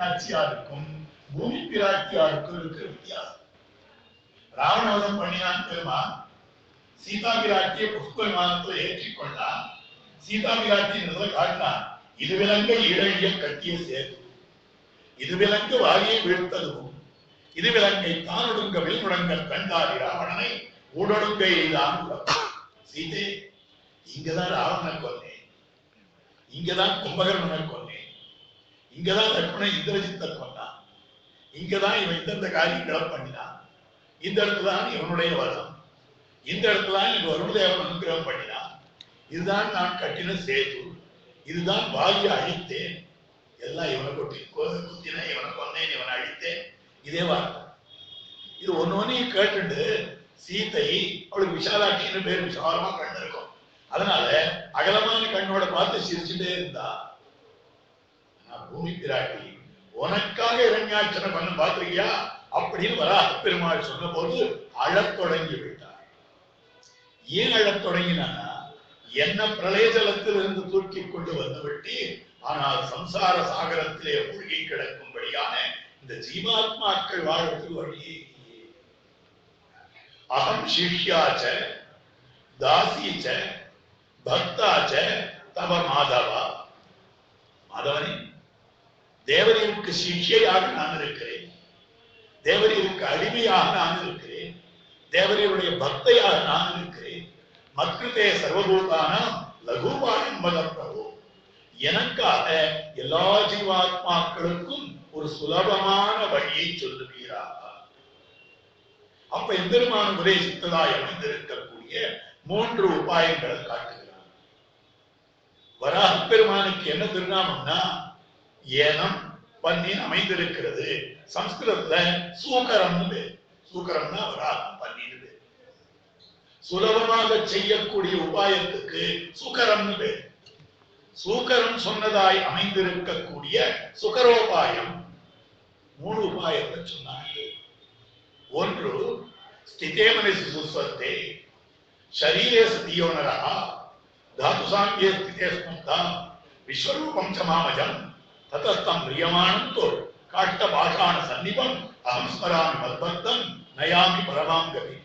நாச்சியாருக்கும் பூமி பிராட்டியாருக்கும் இருக்கிற வித்தியாசம். ராவணவதம் பண்ணினான் பெருமான், சீதா பிராட்டியை புஷ்ப விமானத்தில் ஏற்றிக்கொண்டான். சீதா பிராட்டி காட்டினான், இது விலங்க இழழிய கட்டிய சேது, இது விலங்கு வாயை வீழ்த்ததும், இது விலங்கை தானொடுங்க வில்முடங்கள் கண்டாரி ராவணனை ஊடொடுங்க எய்தான். சீதே, இங்கதான் ராவணனை கொன்னேன், இங்கதான் கும்பகர்ணனை கொன்னேன், இங்கதான் லட்சுமணன் இந்திரஜித்தை கொண்டான், இங்கதான் இவன் இந்தந்த காரியங்களை பண்ணினான், இந்த இடத்துலதான் இவனுடைய வரம், இந்த இடத்துலதான் இவன் வருணதேவன் அனுகிரகம் பண்ணினான், இதுதான் நான் கட்டின சேது, இதுதான் வாலியை அழித்தேன், எல்லாம் இவனை கொட்டி குத்தின, இவனை கொன்னேன், இவனை அழித்தேன், இதே வார்த்தை. இது ஒன்னொன்னையும் கேட்டுண்டு சீத்தை, அவளுக்கு விஷாலாட்சின்னு பேர், விசாலமா கண்ணு இருக்கும், அதனால அகலமான கண்ணோட பார்த்து சிரிச்சுட்டே இருந்தா. பூமி பிராட்டி உனக்காக இரண்யாட்சனை பண்ண பார்த்திருக்கியா அப்படின்னு வராக பெருமாள் சொன்ன போது அழத் தொடங்கி விட்டார். ஏன் அழத் தொடங்கினானா, என்ன பிரளய ஜலத்தில் இருந்து தூக்கி கொண்டு வந்து விட்டு, ஆனால் சம்சார சாகரத்திலே மூழ்கி கிடக்கும்படியான இந்த ஜீவாத்மாக்கள் வாழ்வதற்கு வழியே. அகம் சிஷ்யாச்ச தாசீச்ச பக்தாச்ச தவ மாதவா. மாதவனே, தேவரீருக்கு சிஷ்யையாக நான் இருக்கிறேன், தேவரீருக்கு அடிமையாக நான் இருக்கிறேன், தேவரீருடைய பக்தையாக நான் இருக்கிறேன். மக்ருதே சர்வபூதான லகுவா என்பத பிரபு, எனக்காக எல்லா ஜீவாத்மாக்களுக்கும் ஒரு சுலபமான வழியை சொல்லுவீராக. அப்ப எம்பெருமான் உபதேசித்ததாய் அமைந்திருக்கக்கூடிய 3 உபாயங்களை காட்டுகிறார். வராக பெருமானுக்கு என்ன திருநாமம்னா ஏனம் பன்னின் அமைந்திருக்கிறது. சம்ஸ்கிருதத்துல சூக்கரம்னு பேர். சூக்கரம்னா வராகம் பன்னின்னு பேர். சுலபமாக செய்யக்கூடிய உபாயத்துக்கு சுகரம்னு பேர். சூக்கரம் சொன்னதாய் அமைந்திருக்கக்கூடிய சுகரோபாயம் 3 உபாயத்தை சொன்னார்கள். ஒன்று ஸ்திதே மனசி சுஸ்வத்தே ஷரீரே சதியோனரா தாது சாங்கியே ஸ்திதே ஸ்முக்தா விஸ்வரூபம் சமாமஜம் ததஸ்தம் பிரியமானம் தோல் காட்ட பாஷான சன்னிபம் அகம் ஸ்மராமி மத்பக்தம் நயாமி பரமாம் கதி.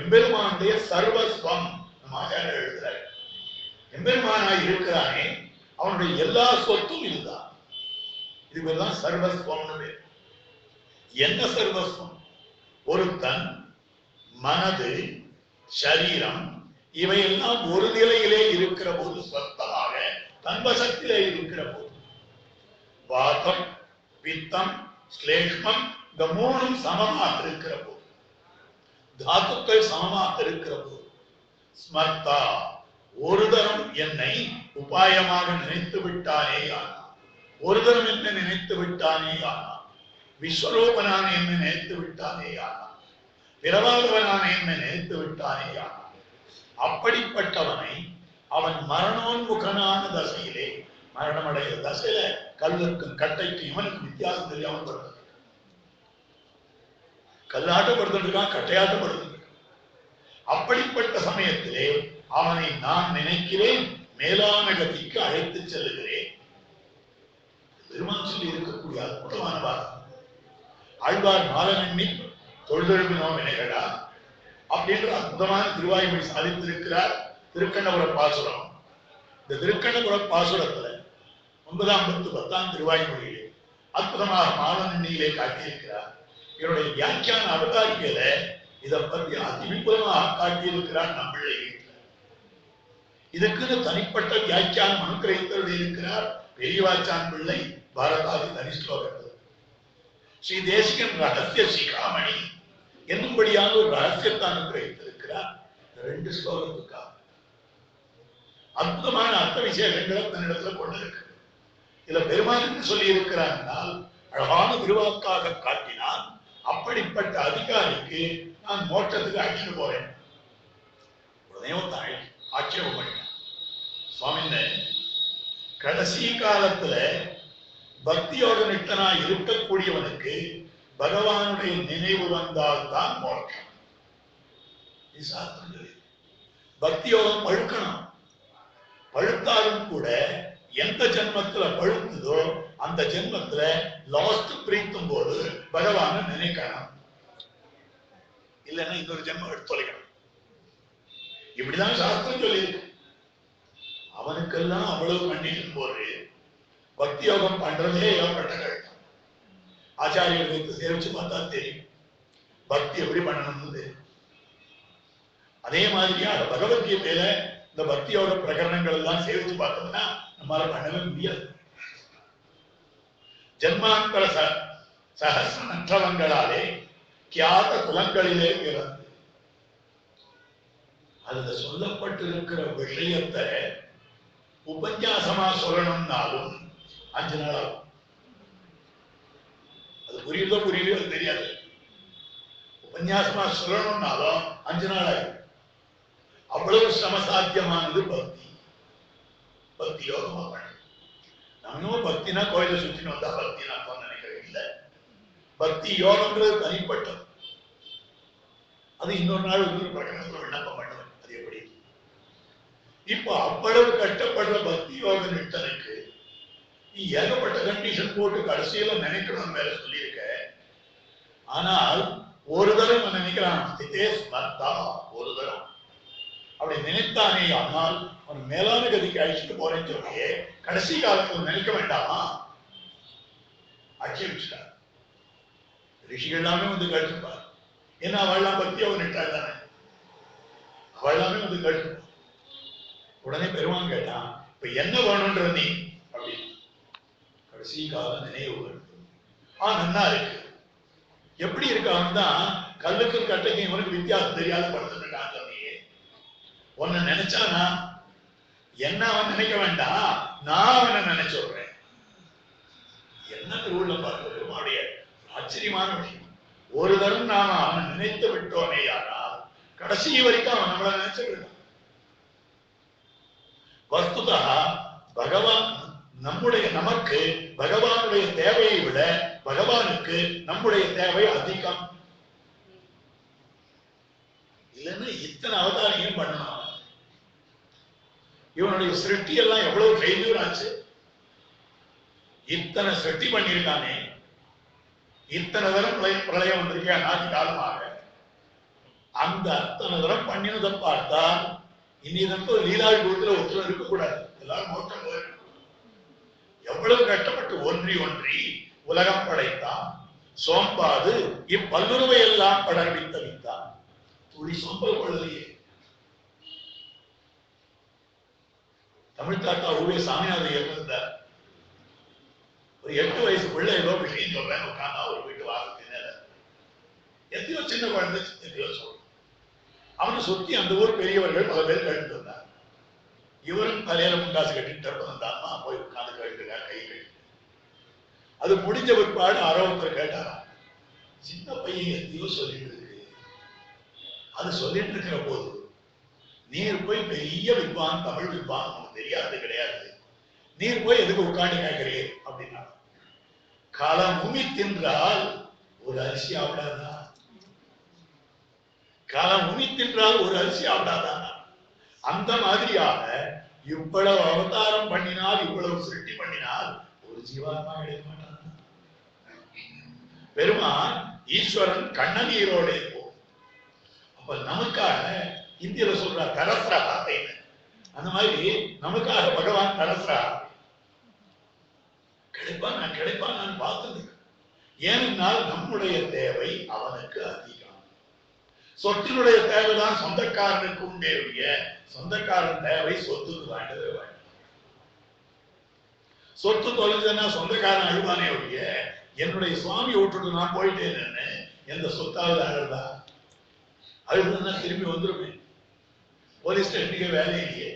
எம்பெருமானுடைய சர்வஸ்வம் எழுதுறார். எம்பெருமானாய் இருக்கிறானே அவனுடைய எல்லா சொத்தும் இதுதான். இதுதான் சர்வஸ்வம்னு பேர். என்ன சர்வஸ்வம்? ஒருத்தன் மனது சரீரம் இவையெல்லாம் ஒரு நிலையிலே இருக்கிற போது, சொத்தமாக தன்வசத்திலே இருக்கிற போது, வாதம் பித்தம் ஸ்லேஷ்மம் இந்த 3ம் சமமாக இருக்கிற போது, தாத்துக்கள் சமமாக இருக்கிற போது, ஸ்மர்த்தா ஒரு தரம் என்னை உபாயமாக நினைத்து விட்டானே ஆனா, ஒரு தரம் என்ன நினைத்து விட்டானே ஆனா, விஸ்வரூபனான என்ன நினைத்து விட்டானே ஆனா, பிறவாதவனான என்ன நினைத்து விட்டானே ஆனா, அப்படிப்பட்டவனை அவன் மரணோன்முகனான தசையிலே, மரணமடைய தசையில கல்லுக்கும் கட்டைக்கும் இவனுக்கு வித்தியாசம் தெரியாமல் படுத்து, கல்லாட்டப்படுத்திட்டு இருக்கான், கட்டையாட்டப்படுத்திட்டு இருக்கான். அப்படிப்பட்ட சமயத்திலே அவனை நான் நினைக்கிறேன், மேலான கதிக்கு அழைத்து செல்லுகிறேன். பெருமான் சொல்லி இருக்கக்கூடிய அற்புதமான வார்த்தை. ஆழ்வார் மாலனெண்ணி தொழுதெழுப்பினோ வினைகளா அப்படின்ற அற்புதமான திருவாய்மொழி சாதித்திருக்கிறார். திருக்கண்ணபுர பாசுரம். இந்த திருக்கண்ணபுர பாசுரத்துல 9ஆம் பத்து 10ஆம் திருவாய்மொழியிலே அற்புதமாக மாலனெண்ணியிலே காட்டியிருக்கிறார். என்னுடைய வியாக்கியான அவதாரிக்கையில இதை பற்றி அதிவிபுலமாக காட்டியிருக்கிறார். நம்மளை இதுக்குன்னு தனிப்பட்ட வியாக்கியானம் அனுக்கிரகித்தல் இருக்கிறார் பெரியவாச்சான் பிள்ளை பாரதாதி தனிஸ்லோகத்தில். ஸ்ரீ தேசிகன் ரகசிய சிகாமணி என்னும்படியான ஒரு ரகசியத்தை அனுக்கிரகித்திருக்கிறார். 2 ஸ்லோகத்துக்காக அற்புதமான அர்த்த விசேஷங்களை தன்னிடத்துல கொண்டிருக்கு. இதுல பெருமான் சொல்லி இருக்கிறார், அழகான திருவாக்காக காட்டினான். அப்படிப்பட்ட அதிகாரிக்கு நான் மோட்சத்துக்கு அழைச்சிட்டு போறேன். உடனே ஆட்சேபம் பண்ணினான். சுவாமிந்த கடைசி காலத்துல பக்தியோக நிட்டனா இருக்கக்கூடியவனுக்கு பகவானுடைய நினைவு வந்தால்தான் மோட்சம். பக்தியோகம் பழுக்கணும். பழுத்தாலும் கூட எந்த ஜன்மத்துல பழுத்ததோ அந்த ஜென்மத்துல லாஸ்ட் பிரீத்தும் போது பகவான நினைக்கணும், இல்லைன்னா இன்னொரு ஜென்மம் எடுத்து தொலைக்கணும். இப்படிதான் சாஸ்திரம் சொல்லியிருக்கு. அவனுக்கெல்லாம் அவ்வளவு கண்டிஷன் போது பக்தி யோகம் பண்றதே ஏகப்பட்ட கஷ்டம். ஆச்சாரியர்களுக்கு சேவிச்சு பார்த்தா தெரியும் பக்தி எப்படி பண்ணணும்னு. அதே மாதிரியா பகவத்கீதையில இந்த பக்தியோட பிரகரணங்கள் எல்லாம் சேவிச்சு பார்த்தோம்னா நம்மளால பண்ணவே முடியாது. ஜன்மாந்தர சகசிர நற்றவங்களாலே கியாத குலங்களிலே பிறந்து அதுல சொல்லப்பட்டிருக்கிற விஷயத்தை உபன்யாசமா சொல்லணும்னாலும் 5 நாள் ஆகும். அது புரியுதோ புரியலையோ அது தெரியாது. உபன்யாசமா சொல்லணும்னாலும் 5 நாள் ஆகும். அவ்வளவு சமசாத்தியமானது பக்தி. பக்தி யோகமா பண்ண நம்மளும் பக்தினா கோயிலை சுற்றினு வந்தா பக்தி நான் நினைக்கிறேன். இல்லை, பக்தி யோகம்ன்றது தனிப்பட்டது. அது இன்னொரு நாள் இன்னொரு பிரகடனத்துல விண்ணப்பம் பண்ணுவேன். அது எப்படி இப்போ அவ்வளவு கஷ்டப்படுற பக்தி யோக நிட்டனுக்கு நீ ஏகப்பட்ட கண்டிஷன் போட்டு கடைசியில நினைக்கணும் வேற சொல்லியிருக்க. ஆனால் ஒரு தரம் நினைக்கிறான், ஒரு தரம் அப்படி நினைத்தானே ஆனால் அவன் மேலான கதிக்கு அழிச்சுட்டு போறேன்னு சொல்லியே கடைசி காலத்தில் நினைக்க வேண்டாமா? ஆட்சேபிச்சுட்டார். ரிஷிகள் எல்லாமே வந்து கேட்டுப்பார். ஏன்னா அவள்லாம் பக்தி அவன் நிட்டாள் தானே, அவள் எல்லாமே வந்து கேட்டுப்பார். உடனே பெருமான் கேட்டான், இப்ப என்ன வேணும்ன்ற நீ அப்படின்னு. கடைசி கால நினைவு வேண்டும். நன்னா இருக்கு. எப்படி இருக்கான் தான் கல்லுக்கும் கட்டைக்கும் இவனுக்கு வித்தியாசம் தெரியாத படுத்துட்டு இருக்கான். உன்னை நினைச்சானா என்ன அவன் நினைக்க வேண்டாம், நான் அவனை நினைச்சு விடுறேன். என்ன திருவுள்ள பார்க்க பெருமாளுடைய ஆச்சரியமான விஷயம். ஒரு தரம் நாம அவனை நினைத்து விட்டோமே யாரால் கடைசி வரைக்கும் அவன் நம்மளை நினைச்சுக்கிட்டான். வஸ்துதா பகவான் நமக்கு பகவானுடைய தேவையை விட பகவானுக்கு நம்முடைய தேவை அதிகம். இல்லைன்னா இத்தனை அவதாரியம் பண்ணணும். இவனுடைய சிருஷ்டி எல்லாம் எவ்வளவு ஃபெயிலியர் ஆச்சு. இத்தனை சிருஷ்டி பண்ணியிருக்கானே, இத்தனை தரம் பிரளயம் வந்திருக்கேன் அநாதி காலமாக. அந்த அத்தனை தரம் பண்ணினதை பார்த்தா இன்னைக்கு லீலாவி குருத்துல ஒருத்தர் இருக்கக்கூடாது, எல்லாரும் மோட்டம் போயிருக்கும். எவ்வளவு கஷ்டப்பட்டு ஒன்றி உலகம் படைத்தான். சோம்பாது இப்பல்லுருவை எல்லாம் படர்வித்த வித்தான். துளி சோம்பல் கொள்ளலையே. தமிழ் தாத்தா ஊவே சாமிநாதன் இருந்தார். ஒரு 8 வயசு பிள்ளை ஏதோ விஷயம் சொல்றேன் உட்காந்தா ஒரு வீட்டு வாசத்தின எத்தையோ சின்ன குழந்தை எத்தையோ சொல்றேன். அவனை சுத்தி அந்த ஊர் பெரியவர்கள் பல பேர் கழித்து வந்தார். இவரும் தலையில முண்டாசு கட்டிட்டு வந்தாருமா போய் உட்காந்து கழிட்டுக்கார் கை கழிட்டு. அது முடிஞ்ச பிற்பாடு ஆரோக்கியர் கேட்டாரா, சின்ன பையன் எத்தையோ சொல்லிட்டு இருக்கு. அது சொல்லிட்டு இருக்கிற போது நீர் போய் பெரிய வித்வான், தமிழ் வித்வான், உனக்கு தெரியாது கிடையாது, நீர் போய் எதுக்கு உட்காந்து கேட்கிறீர் அப்படின்னா, காலம் உமி தின்றால் ஒரு அரிசி ஆவிடாதா? காலம் உமி தின்றால் ஒரு அரிசி ஆவிடாதா? அந்த மாதிரியாக இவ்வளவு அவதாரம் பண்ணினால், இவ்வளவு சிருஷ்டி பண்ணினால் ஒரு ஜீவாத்மா கிடைக்க மாட்டான். பெருமான் ஈஸ்வரன் கண்ணநீரோட இருக்கும். அப்ப நமக்காக இந்தியில சொல்ற தரஸ்ரா அந்த மாதிரி நமக்காக பகவான் தரஸ்ரா கிடைப்பான். நான் கிடைப்பான் நான் பார்த்தது. ஏனென்றால் நம்முடைய தேவை அவனுக்கு அதிகம். சொத்தினுடைய தேவைதான் சொந்தக்காரனுக்கு உண்டே ஒழிய சொந்தக்காரன் தேவை சொத்துக்கு வேண்டவே வேண்டாம். சொத்து தொலைஞ்சதுன்னா சொந்தக்காரன் அழுவானே ஒழிய என்னுடைய சுவாமி விட்டுட்டு நான் போயிட்டேன்னு எந்த சொத்தாவது அழுதா? அழுதுன்னா திரும்பி வந்துருவேன். போலீஸ் ஸ்டேஷனுக்கு வேலையிலேயே.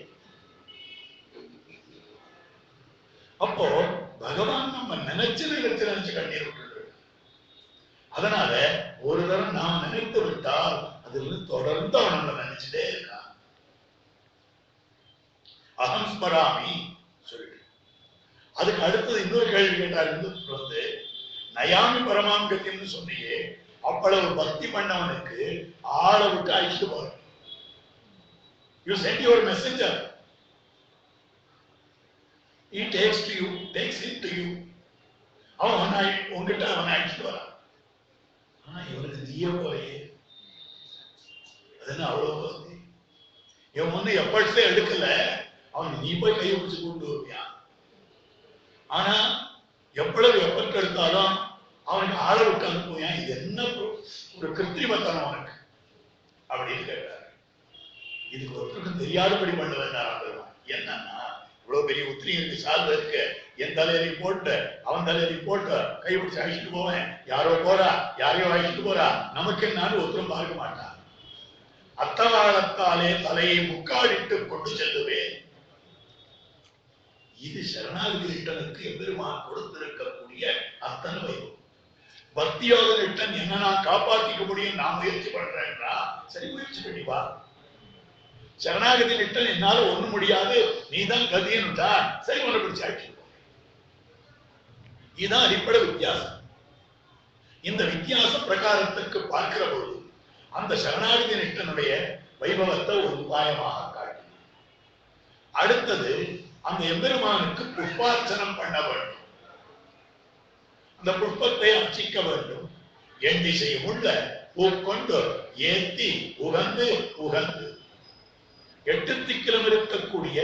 அப்போ பகவான் நம்ம நினைச்சு கண்ணீர் விட்டு. அதனால ஒரு தரம் நாம் நினைத்து விட்டால் அதிலிருந்து தொடர்ந்து அவன் நம்ம நினைச்சுட்டே இருக்கான். அகம் ஸ்மராமி சொல்லிட்டு அதுக்கு அடுத்தது இன்னொரு கேள்வி கேட்டார். வந்து நயாமி பரமாங்கத்தின்னு சொன்னியே, அவ்வளவு பக்தி பண்ணவனுக்கு ஆளை விட்டு அழிச்சுட்டு போற. You send your messenger. He takes him to you. அவன் உங்ககிட்ட அவன் அழைச்சிட்டு வரான். ஆனா இவனுக்கு நீயே போறையே, அது என்ன அவ்வளவு வசதி? இவன் வந்து எப்படியே எடுக்கல, அவன் நீ போய் கையை பிடிச்சு கொண்டு வருவியான். ஆனா எவ்வளவு எப்பட்டு எடுத்தாலும் அவனுக்கு ஆள விட்டு அனுப்புவியான். இது என்ன ஒரு கிருத்திரிமத்தனம் அவனுக்கு அப்படின்னு கேட்டார். இதுக்கு ஒருத்தருக்கும் தெரியாதபடி பண்ண வேண்டாம். என்னன்னா இவ்வளவு பெரிய உத்திரிக்கு சார்பு இருக்கு, என் தலையில போட்டு அவன் தலையில போட்டு கை பிடிச்சு அழிச்சிட்டு போவேன். யாரோ போறா, யாரையோ அழிச்சிட்டு போறா, நமக்கு என்னாலும் ஒருத்தரும் பார்க்க மாட்டான். அத்தவாளத்தாலே தலையை முக்காடிட்டு கொண்டு செல்லுவேன். இது சரணாகதி ரிட்டனுக்கு எம்பெருமான் கொடுத்திருக்கக்கூடிய அத்தனை வைபவம். பக்தியோக ரிட்டன் என்ன நான் காப்பாற்றிக்க முடியும், நான் முயற்சி பண்றேன்றா, சரி முயற்சி பண்ணி வா. சரணாகதி ரிட்டன் என்னால ஒண்ணும் முடியாது, நீதான் கதியன்னுட்டா, சரி ஒண்ணு பிடிச்சு ஆட்சி. இதுதான் அடிப்படை வித்தியாசம். இந்த வித்தியாச பிரகாரத்துக்கு பார்க்கிற பொழுது அந்த சரணாகதி ரிட்டனுடைய வைபவத்தை ஒரு உபாயமாக காட்டினார். அடுத்தது அந்த எம்பெருமானுக்கு புஷ்பார்ச்சனம் பண்ண வேண்டும். அந்த புஷ்பத்தை அர்ச்சிக்க வேண்டும். என் திசையும் உள்ள பூக்கொண்டு ஏத்தி உகந்து உகந்து 8 திக்கிலும் இருக்கக்கூடிய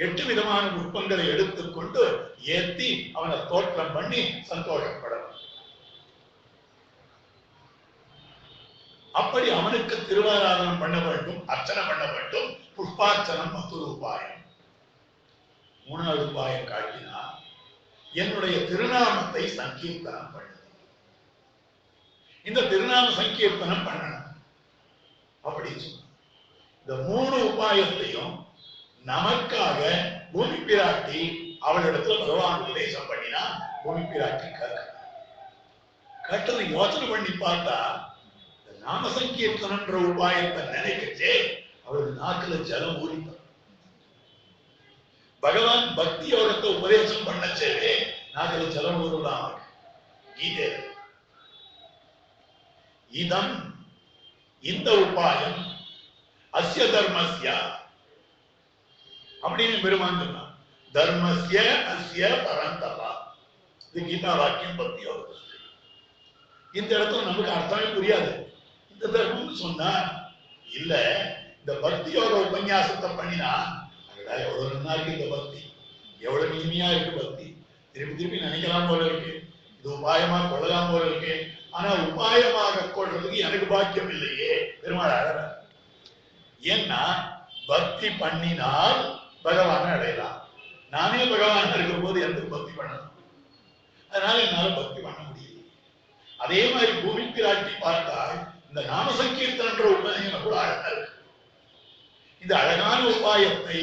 8 விதமான புஷ்பங்களை எடுத்துக்கொண்டு ஏத்தி அவனை தோற்றம் பண்ணி சந்தோஷப்பட வேண்டும். அப்படி அவனுக்கு திருவாராதனம் பண்ண வேண்டும், அர்ச்சனை பண்ண வேண்டும். புஷ்பார்ச்சனம் மற்றொரு உபாயம். 3வது உபாயம் காட்டினா என்னுடைய திருநாமத்தை சங்கீர்த்தனம் பண்ணு. இந்த திருநாம சங்கீர்த்தனம் பண்ணணும் அப்படின்னு சொன்ன. இந்த 3 உபாயத்தையும் நமக்காக பூமி பிராட்டி அவளிடத்துல பகவான் உபதேசம் பண்ணினா பூமி பிராட்டி கேட்டது யோசனை பண்ணி பார்த்தா நாம சங்கீர்த்தனன்ற உபாயத்தை நினைக்கச்சே அவளுக்கு நாக்குல ஜலம் ஊறித்தான். பகவான் பக்தி யோகத்தை உபதேசம் பண்ணச்சே நாக்குல ஜலம் ஊறலாம். கீதை இதம் இந்த உபாயம் அஸ்ய தர்மஸ்ய அப்படின்னு பெருமான் சொன்னான். தர்மஸ்ய அஸ்ய பரந்தபா. இது கீதா வாக்கியம் பக்தி யோகம். இந்த இடத்துல நமக்கு அர்த்தமே புரியாது. இந்த தர்மம் சொன்னா இல்ல, இந்த பக்தி யோக உபன்யாசத்தை பண்ணினா எவ்வளவு நல்லா இருக்கு இந்த பக்தி, எவ்வளவு இனிமையா இருக்கு பக்தி, திருப்பி திருப்பி நினைக்கலாம் போல இருக்கு, இது உபாயமா கொள்ளலாம் போல இருக்கு. ஆனா உபாயமாக கொள்றதுக்கு எனக்கு பாக்கியம் இல்லையே. பெருமாள் அழற. ஏன்னா பக்தி பண்ணினால் பகவானை அடையலாம். நானே பகவான் இருக்கும் போது எந்த பக்தி பண்ணணும்? அதனால என்னால பக்தி பண்ண முடியும். அதே மாதிரி பூமி பிராட்டி பார்த்தால் இந்த நாம சங்கீர்த்தன்ற உபாயம் கூட அழகா இருக்கு. இந்த அழகான உபாயத்தை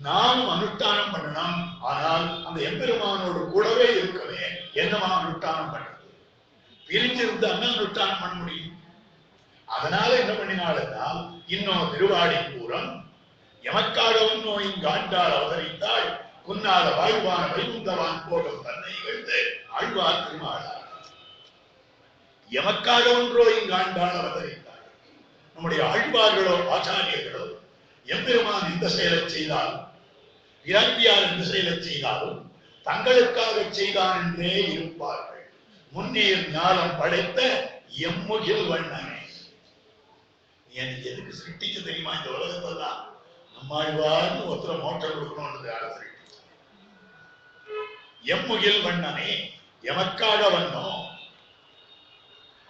நாம் அனுஷ்டானம் பண்ணணும். ஆனால் அந்த எம்பெருமானோடு கூடவே இருக்கவே என்னமா அனுஷ்டானம் பண்றது? பிரிஞ்சிருந்து அனுஷ்டானம் பண்ண முடியும். அதனால என்ன பண்ணினால்னால் இன்னும் திருவாடி பூரம் எமக்காக ஒன்னோ இங்கு ஆண்டாள் அவதரித்தாள், குன்னால வாழ்வான வைகுந்தவான் போடும் தன்னை எழுந்து ஆழ்வார் திருமாளார். எமக்காக ஒன்றோ இங்கு ஆண்டாள் அவதரித்தாள். நம்முடைய ஆழ்வார்களோ ஆச்சாரியர்களோ எம்பெருமான் இந்த செயலை செய்தாலும் இராட்டியார் இந்த செயலை செய்தாலும் தங்களுக்காக செய்தான் என்றே இருப்பார்கள். முன்னீர் ஞானம் படைத்த எம்முகில் வண்ணமே. எனக்கு எதுக்கு சிருஷ்டிக்க தெரியுமா இந்த உலகத்தெல்லாம்? நம்மாழ்வார்னு ஒருத்தர மோட்டம் கொடுக்கணும்ன்றது யார சிருஷ்டி? எம்முகில் வண்ணமே, எமக்காக வண்ணம்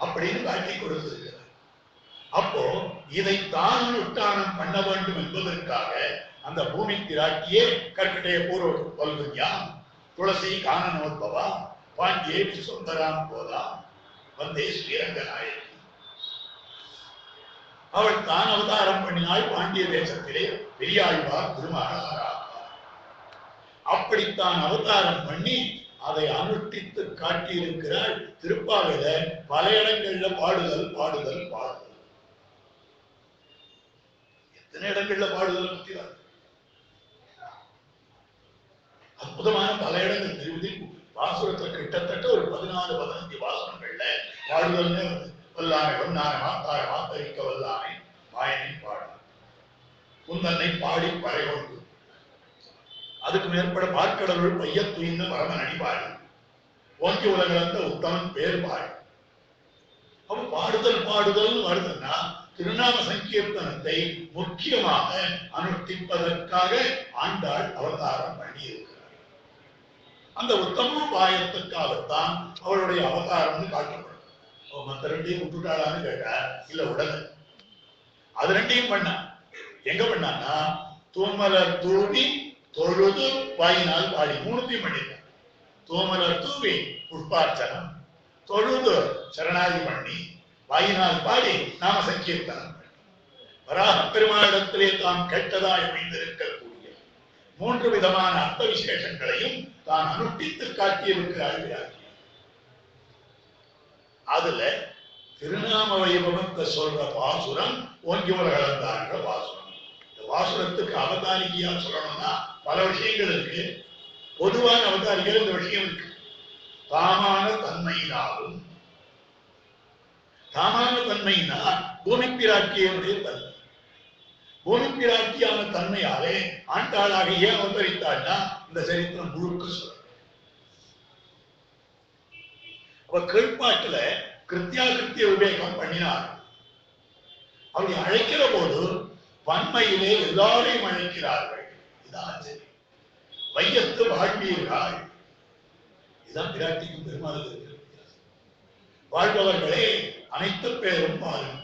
அப்படின்னு காட்டி கொடுத்திருக்கிறார். அப்போ இதை தான் அனுஷ்டானம் பண்ண வேண்டும் என்பதற்காக அந்த பூமி பிராட்டியே கற்கடைய பூர்வ பல்குன்யாம் துளசி கானனோத்பவா பாண்டியே சுந்தராம் போதாம் வந்தே ஸ்ரீரங்கநாயகி. அவள் தான் அவதாரம் பண்ணினாள். பாண்டிய தேசத்திலே பெரியாழ்வார் திருமாளார். அப்படித்தான் அவதாரம் பண்ணி அதை அனுஷ்டித்து காட்டியிருக்கிறாள். திருப்பாவையில பல இடங்கள்ல பாடுதல் பாடுதல் பாடுதல். எத்தனை இடங்கள்ல பாடுதல் பத்தி அற்புதமான பல இடங்கள். திருவிதி வாசுரத்துல கிட்டத்தட்ட ஒரு 14-15 வாசனங்கள்ல பாடுதல்னே வருது. வல்லானை வண்ணான மாத்தார மாத்தரிக்க வல்லானை மாயனை பாடு குந்தன்னை பாடி பறை கொண்டு அதுக்கு மேற்பட பார்க்கடவுள் பைய துயின்னு வரமன் அடிபாடி ஓங்கி உலகளந்த உத்தமன் பேர் பாடு. அப்ப பாடுதல் வருதுன்னா திருநாம சங்கீர்த்தனத்தை முக்கியமாக அனுஷ்டிப்பதற்காக ஆண்டாள் அவதாரம் பண்ணியிருக்கிறார். அந்த உத்தம பாயத்துக்காகத்தான் அவருடைய அவதாரம்னு காட்டப்படும். மற்ற ரெண்டையும் விட்டுட்டாளான்னு கேட்டா இல்ல, உடனே அது ரெண்டையும் பண்ண. எங்க பண்ணான்னா தூமலர் தூவி தொழுது வாயினால் பாடி, மூணுத்தையும் பண்ணிருக்க. தூமலர் தூவி புஷ்பார்ச்சனம், தொழுது சரணாகி பண்ணி, வாயினால் பாடி நாம சங்கீர்த்தனம். வராக பெருமாளிடத்திலே தாம் கேட்டதாய் அமைந்திருக்கக்கூடிய 3 விதமான அர்த்த விசேஷங்களையும் தான் அனுஷ்டித்து காட்டியிருக்கிறார்கள். அதுல திருநாம வைபவத்தை சொல்ற பாசுரம் ஓங்கி உலகளந்தான்ற பாசுரம். இந்த பாசுரத்துக்கு அவதாரிகையா சொல்லணும்னா பல விஷயங்கள் இருக்கு. பொதுவான அவதாரிகள் இந்த விஷயம் இருக்கு. தாமான தன்மையினாலும், தாமான தன்மையினா பூமி பிராட்டியுடைய தன்மை. பூமி பிராட்டியான தன்மையாலே ஆண்டாளாக ஏன் அவதரித்தாள்னா இந்த சரித்திரம் முழுக்க சொல்ற. அவ கீழ்பாட்டுல கிருத்தியாகிருத்திய விவேகம் பண்ணினார். அப்படி அழைக்கிற போது வன்மையிலே எல்லாரையும் அழைக்கிறார்கள். இதான் சரி. வையத்து வாழ்வீர்கள், இதுதான் பிராட்டிக்கும் பெருமாளுக்கு இருக்கிற வித்தியாசம். வாழ்பவர்களே அனைத்து பேரும் பாருங்கள்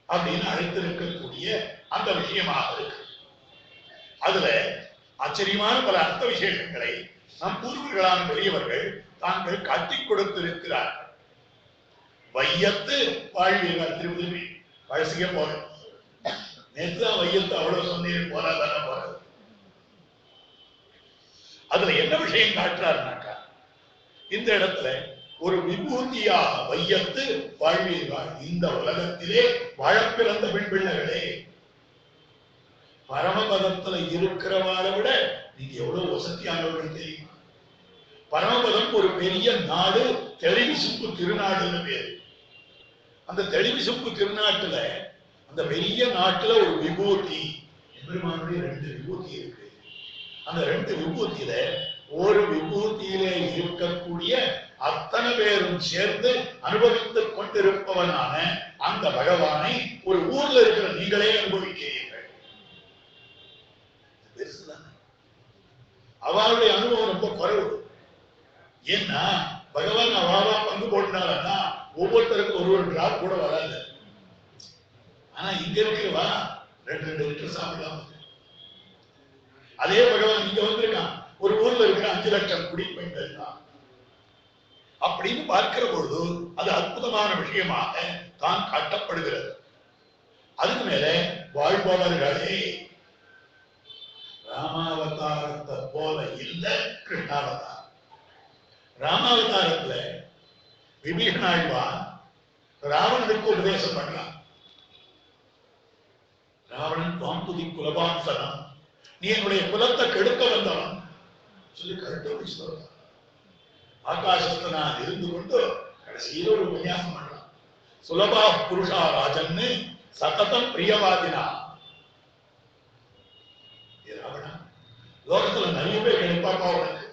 அப்படின்னு அழைத்திருக்கக்கூடிய அந்த விஷயமாக இருக்கு. அதுல ஆச்சரியமான பல அர்த்த விசேஷங்களை நம் பூர்வர்களான பெரியவர்கள் தாங்கள் காட்டிக் கொடுத்திருக்கிறார்கள். வையத்து வாழ்வீர்கள், திருப்பி பழசிக்க போற நேற்றுதான் வையத்து அவ்வளவு சொன்னீர்கள் போறாதான போறது. அதுல என்ன விஷயம் காட்டுறாருனாக்கா, இந்த இடத்துல ஒரு விபூதியாக வையத்து வாழ்வீர்கள், இந்த உலகத்திலே வாழ பிறந்த பெண் பிள்ளைகளே, பரமபதத்துல இருக்கிறவாளை விட நீங்க எவ்வளவு வசதியானவர்கள் தெரியுமா? பரமபதம் ஒரு பெரிய நாடு, தெளிவிசுப்பு திருநாடுன்னு பேரு. அந்த தெளிவிசுப்பு திருநாட்டுல, அந்த பெரிய நாட்டுல ஒரு விபூதி, எம்பெருமானுடைய 2 விபூதி இருக்கு. அந்த 2 விபூதியில ஒரு விபூதியிலே இருக்கக்கூடிய அத்தனை பேரும் சேர்ந்து அனுபவித்துக் கொண்டிருப்பவனான அந்த பகவானை ஒரு ஊர்ல இருக்கிற நீங்களே அனுபவிக்கிறீர்கள். அவளுடைய அனுபவம் ரொம்ப குறைவு. ஏன்னா பகவான் அவாவா பங்கு போட்டாலன்னா ஒவ்வொருத்தருக்கும் ஒரு டிராப் கூட வராது. ஆனா இங்க இருக்கிறவா 2 லிட்டர் சாப்பிடலாம். அதே பகவான் இங்க வந்திருக்கான், ஒரு ஊர்ல இருக்கிற 5 லட்சம் குடிப்பெண்கள் தான். அப்படின்னு பார்க்கிற பொழுது அது அற்புதமான விஷயமாக தான் காட்டப்படுகிறது. அதுக்கு மேல வாழ்பவர்களே, ராமாவதாரத்தை போல இல்ல கிருஷ்ணாவதாரம். ராமாவதாரத்துல விபீஷணாழ்வான் ராவணனுக்கு உபதேசம் பண்ணலாம். ராவணன் பாம்புதி குலபாம்சனம், நீ என்னுடைய குலத்தை கெடுக்க வந்தவன் சொல்லி கருத்து சொல்றான். ஆகாசத்தை நான் இருந்து கொண்டு கடைசியில் ஒரு உபன்யாசம் பண்றான். சுலபா புருஷா ராஜன்னு சததம் பிரியவாதினா. ராவணன் லோகத்துல நிறைய பேர் கிடைப்பாப்பா உனக்கு,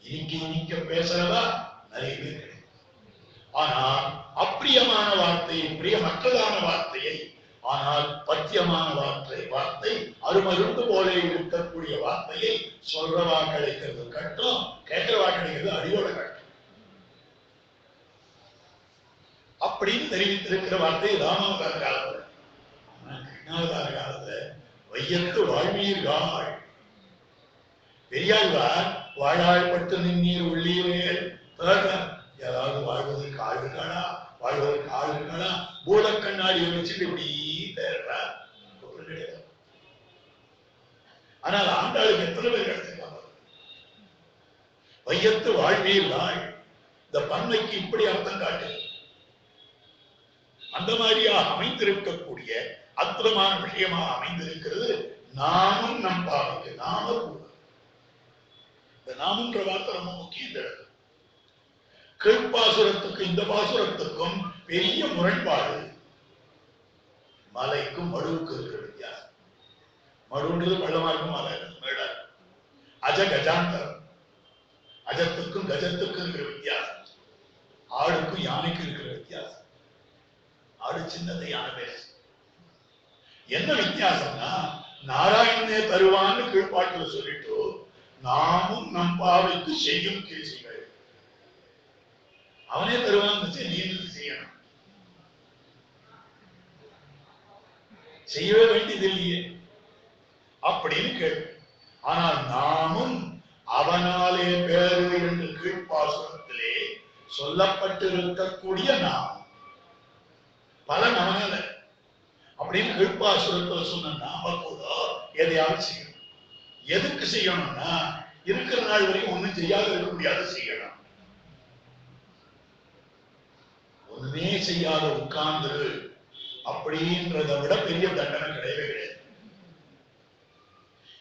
இனிக்க பேசுறதா நிறைய பேர் கிடைக்கும். ஆனால் அப்பிரியமான வார்த்தையை, பிரியமற்றதான வார்த்தையை, ஆனால் பத்தியமான வார்த்தை அருமருந்து போல இருக்கக்கூடிய வார்த்தையை சொல்றவா கிடைக்கிறது கட்டும், கேட்கிறவா கிடைக்கிறது அடியோட கட்டும். அப்படின்னு தெரிவித்திருக்கிற வார்த்தை ராமாவதார காலத்துல. கிருஷ்ணாவதார காலத்துல வையத்து வாழ்வீர்கள், பெரியாழ்வார் வாழாழ்பட்டு நின்னீர் உள்ளீர்கள். யாராவது வாழ்வதற்கு ஆள் இருக்காளா, வாழ்வதற்கு ஆள் இருக்காளா, பூத கண்ணாடியை வச்சுட்டு இப்படி தேடுறார். ஆனால் ஆண்டாளுக்கு எத்தனை பேர் கிடைச்சிருக்காங்க? வையத்து வாழ்வீர்கள், இந்த பன்மைக்கு இப்படி அர்த்தம் காட்டு. அந்த மாதிரியா அமைந்திருக்கக்கூடிய அற்புதமான விஷயமாக அமைந்திருக்கிறது. நாமும் நம் பாவைக்கு நாம கூட. இந்த நாமன்ற வார்த்தை ரொம்ப முக்கியம். கீழ்பாசுரத்துக்கு இந்த பாசுரத்துக்கும் பெரிய முரண்பாடு. மலைக்கும் மடுவுக்கு இருக்கிற வித்தியாசம். மடுன்றது பள்ளமா இருக்கும், மலை மேடா. அஜ கஜாந்தரம். அஜத்துக்கும் கஜத்துக்கும் இருக்கிற வித்தியாசம், ஆடுக்கும் யானைக்கும் இருக்கிற வித்தியாசம். ஆடு சின்னது, யானை பேசு. என்ன வித்தியாசம்னா, நாராயணனே தருவான்னு கீழ்பாட்டுல சொல்லிட்டு நாமும் நம் பாவைக்கு செய்யும் கேசிகள். அவனே தருவான்னு நீ செய்யணும், செய்யவே வேண்டியது இல்லையே அப்படின்னு கேள்வி. ஆனால் நாமும் அவனாலே பேரு என்று கீழ்ப்பாசுரத்திலே சொல்லப்பட்டிருக்கக்கூடிய நாம் பலன் அவனால அப்படின்னு கீழ்ப்பாசுரத்தில் சொன்ன நாம கூட எதையாவது செய்யணும். எதுக்கு செய்யணும்னா, இருக்கிற நாள் வரைக்கும் ஒண்ணும் செய்யாத இருக்க முடியாது, செய்யணும். ஒண்ணுமே செய்யாத உட்கார்ந்து அப்படின்றத விட பெரிய தண்டனை கிடையவே கிடையாது.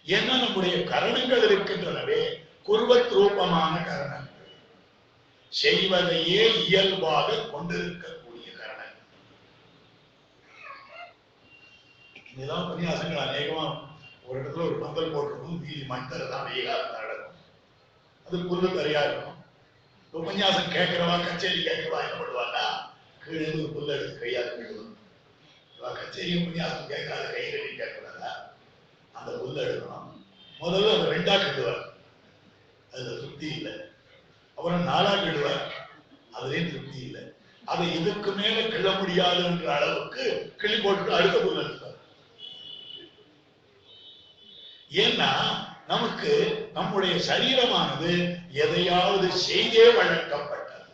ஏன்னா நம்முடைய கரணங்கள் இருக்கின்றனவே குர்வத் ரூபமான கரணங்கள், செய்வதையே இயல்பாக கொண்டிருக்கக்கூடிய கரணங்கள். இதெல்லாம் உபன்யாசங்கள் அநேகமா ஒரு இடத்துல ஒரு பந்தல் போட்டிருக்கும், மீதி மண்டல தான் வெயில் காலத்தில் நடக்கும். அது புல்லு தரையா இருக்கும். உபன்யாசம் கேட்கிறவா, கச்சேரி கேட்கிறவா என்ன பண்ணுவான்னா, கீழே ஒரு புல்ல எடுத்து கையால் கட்டுவாங்க. கச்சேரி உபன்யாசம் கேட்காத கை கட்டி கேட்கக்கூடாதா, அந்த புல்ல எடுக்கணும். முதல்ல அதை 2ஆ கட்டுவார், அதுல திருப்தி இல்லை. அப்புறம் 4ஆ கட்டுவார், அதுலயும் திருப்தி இல்லை. அதை இதுக்கு மேல கிள்ள முடியாதுன்ற அளவுக்கு கிளி போட்டுட்டு அடுத்த புல் எடுத்தார். ஏன்னா நமக்கு நம்முடைய சரீரமானது எதையாவது செய்தே வழங்கப்பட்டது.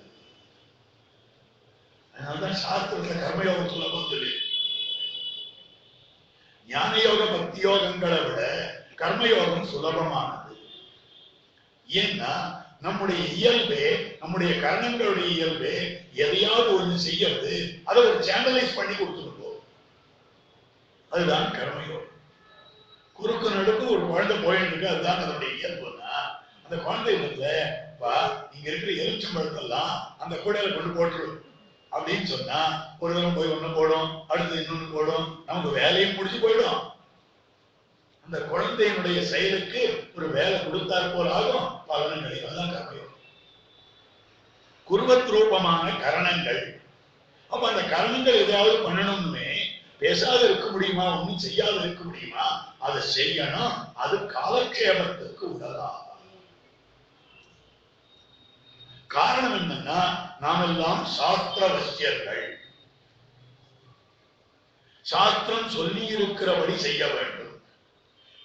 அதனால்தான் சாஸ்திரத்துல கர்மயோக சுலபம் சொல்லி, ஞான யோக பக்தி யோகங்களை விட கர்மயோகம் சுலபமானது. ஏன்னா நம்முடைய இயல்பே, நம்முடைய கர்ணங்களுடைய இயல்பே எதையாவது ஒண்ணு செய்யறது, அதை ஒரு சேனலைஸ் பண்ணி கொடுத்துருக்கோம். அதுதான் கர்மயோகம். குறுக்கு நடுக்கு ஒரு குழந்தை போயிட்டு இருக்கு, அதுதான் அதனுடைய இயல்புன்னா, அந்த குழந்தை இங்க இருக்கிற எலுச்சம்பழத்தெல்லாம் அந்த கூடையில கொண்டு போட்டுரு அப்படின்னு சொன்னா, ஒரு தரம் போய் ஒண்ணு போடும், அடுத்து இன்னொன்னு போடும், நமக்கு வேலையும் முடிச்சு போயிடும். அந்த குழந்தையினுடைய செயலுக்கு ஒரு வேலை கொடுத்தார் போல் ஆகும், பலனும் கிடைக்கும். அதுதான் கர்மயோகம். குர்வத் ரூபமான கரணங்கள். அப்ப அந்த கரணங்கள் எதையாவது பண்ணணும்னு பேசாத இருக்க முடியுமா, ஒன்னும் செய்யாத இருக்க முடியுமா? அதை செய்யணும். அது காலக்ஷேபத்துக்கு உதவா. காரணம் என்னன்னா, நாம் எல்லாம் சாஸ்திரவசியர்கள். சாஸ்திரம் சொல்லி இருக்கிறபடி செய்ய வேண்டும்.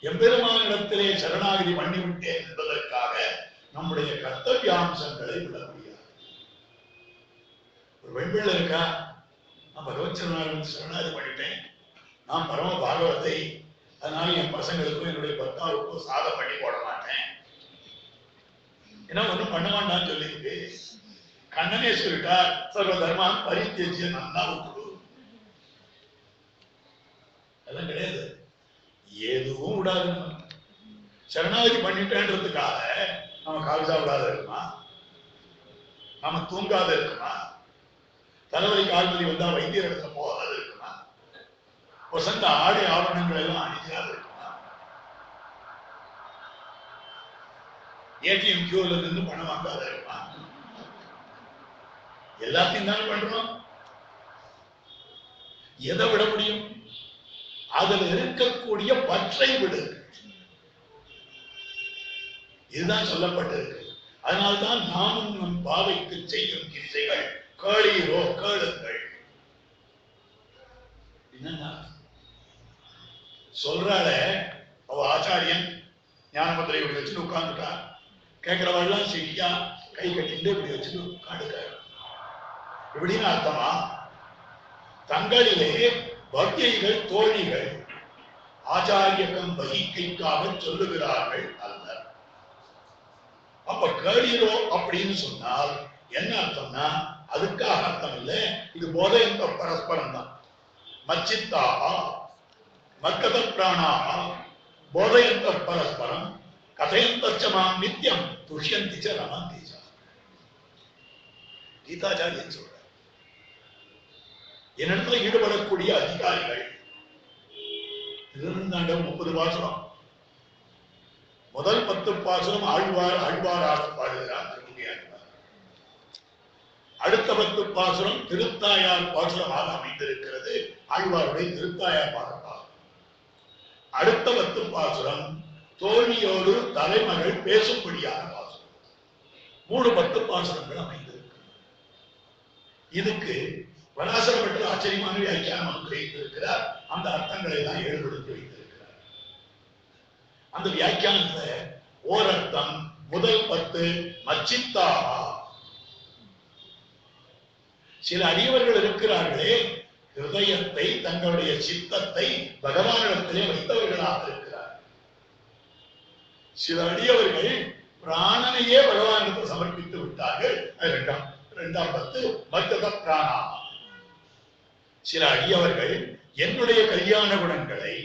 எம்பெருமானிடத்திலே சரணாகதி பண்ணிவிட்டேன் என்பதற்காக நம்முடைய கர்த்தவியாம்சங்களை விட முடியாது. ஒரு வெண்பிள்ளை இருக்கா, நான் பகவத் சரணாகதி பண்ணிட்டேன், நான் பரம பாகவத்தை, அதனால என் பசங்களுக்கும் என்னுடைய பர்த்தாவுக்கும் சாதம் பண்ணி போட மாட்டேன், ஏன்னா ஒன்றும் பண்ண வேண்டாம்னு சொல்லிட்டு கண்ணனே சொல்லிட்டா, சர்வ தர்மான் பரித்தியஜ்ய நன்னா விட்டுடு. அதெல்லாம் கிடையாது, எதுவும் விடாது. சரணாகதி பண்ணிட்டேன்றதுக்காக நம்ம கால் சாப்பிடாத இருக்குமா, நம்ம தூங்காத இருக்குமா, தலைவலி கால்வலி வந்தா வைத்தியர் இடத்துல போகாத இருக்குமா, வசந்த ஆடை ஆவணங்கள் எல்லாம் அணிஞ்சாத இருக்குமா, ஏடிஎம் கியூல இருந்து பணம் வாங்காத இருக்குமா? எல்லாத்தையும் தானே பண்றோம். எதை விட முடியும்? அதில் இருக்கக்கூடிய பற்றை விடு. இதுதான் சொல்லப்பட்டிருக்கு. அதனால்தான் நாமும் நம் பாவைக்கு செய்யும் கிரிசைகள் கேளீரோ, கேளுங்கள். என்னன்னா சொல்றாள அவ ஆச்சாரியன் ஞானபத்திரை இப்படி வச்சுட்டு உட்கார்ந்துட்டான். கேட்கிறவெல்லாம் சரியா கை கட்டிட்டு இப்படி வச்சுட்டு உட்காந்துட்டாரு. இப்படின்னு அர்த்தமா? தங்களிலே பக்திகள் தோழிகள் ஆச்சாரியகம் வகிக்கைக்காக சொல்லுகிறார்கள் அல்ல. அப்ப கேளீரோ அப்படின்னு சொன்னால் என்ன அர்த்தம்னா, அதுக்காக அர்த்தம் இல்லை. இது போதையந்த பரஸ்பரம் தான். மச்சித்தாக மர்க்கத பிராணாக போதையந்த பரஸ்பரம் கதையந்தமாம் நித்தியம் துஷ்யந்தி ச ரமந்தி ச. கீதாச்சாரியன் சொல்ற, என்னிடத்துல ஈடுபடக்கூடிய அதிகாரிகள் 30 வருஷம் முதல் 10 பாசுரம் ஆழ்வாராக பாடுகிறார் திருமங்கை ஆழ்வார். அடுத்த 10 பாசுரம் திருத்தாயார் பாசுரமாக அமைந்திருக்கிறது. ஆழ்வாருடைய திருத்தாயார் பாடல். அடுத்த 10 பாசுரம் தோழியோடு தலைமகள் பேசும்படியான பாசுரம். 3 10 பாசுரங்கள் அமைந்திருக்கு. இதுக்கு பராசர பட்டர் ஆச்சரியமான வியாக்கியானம் அனுகிரகித்திருக்கிறார். அந்த அர்த்தங்களை தான் ஏற்படுத்தி வைத்திருக்கிறார். அந்த வியாக்கியானத்துல ஓரர்த்தம் முதல் 10 மச்சித்தாவா. சில அடியவர்கள் இருக்கிறார்களே, ஹிருதயத்தை தங்களுடைய சித்தத்தை பகவானிடத்திலே வைத்தவர்களாக இருக்கிறார். சில அடியவர்கள் பிராணனையே பகவானுக்கு சமர்ப்பித்து விட்டார்கள். இரண்டாம் 10 மத்தத பிராணா. சில அடியவர்கள் என்னுடைய கல்யாண குணங்களை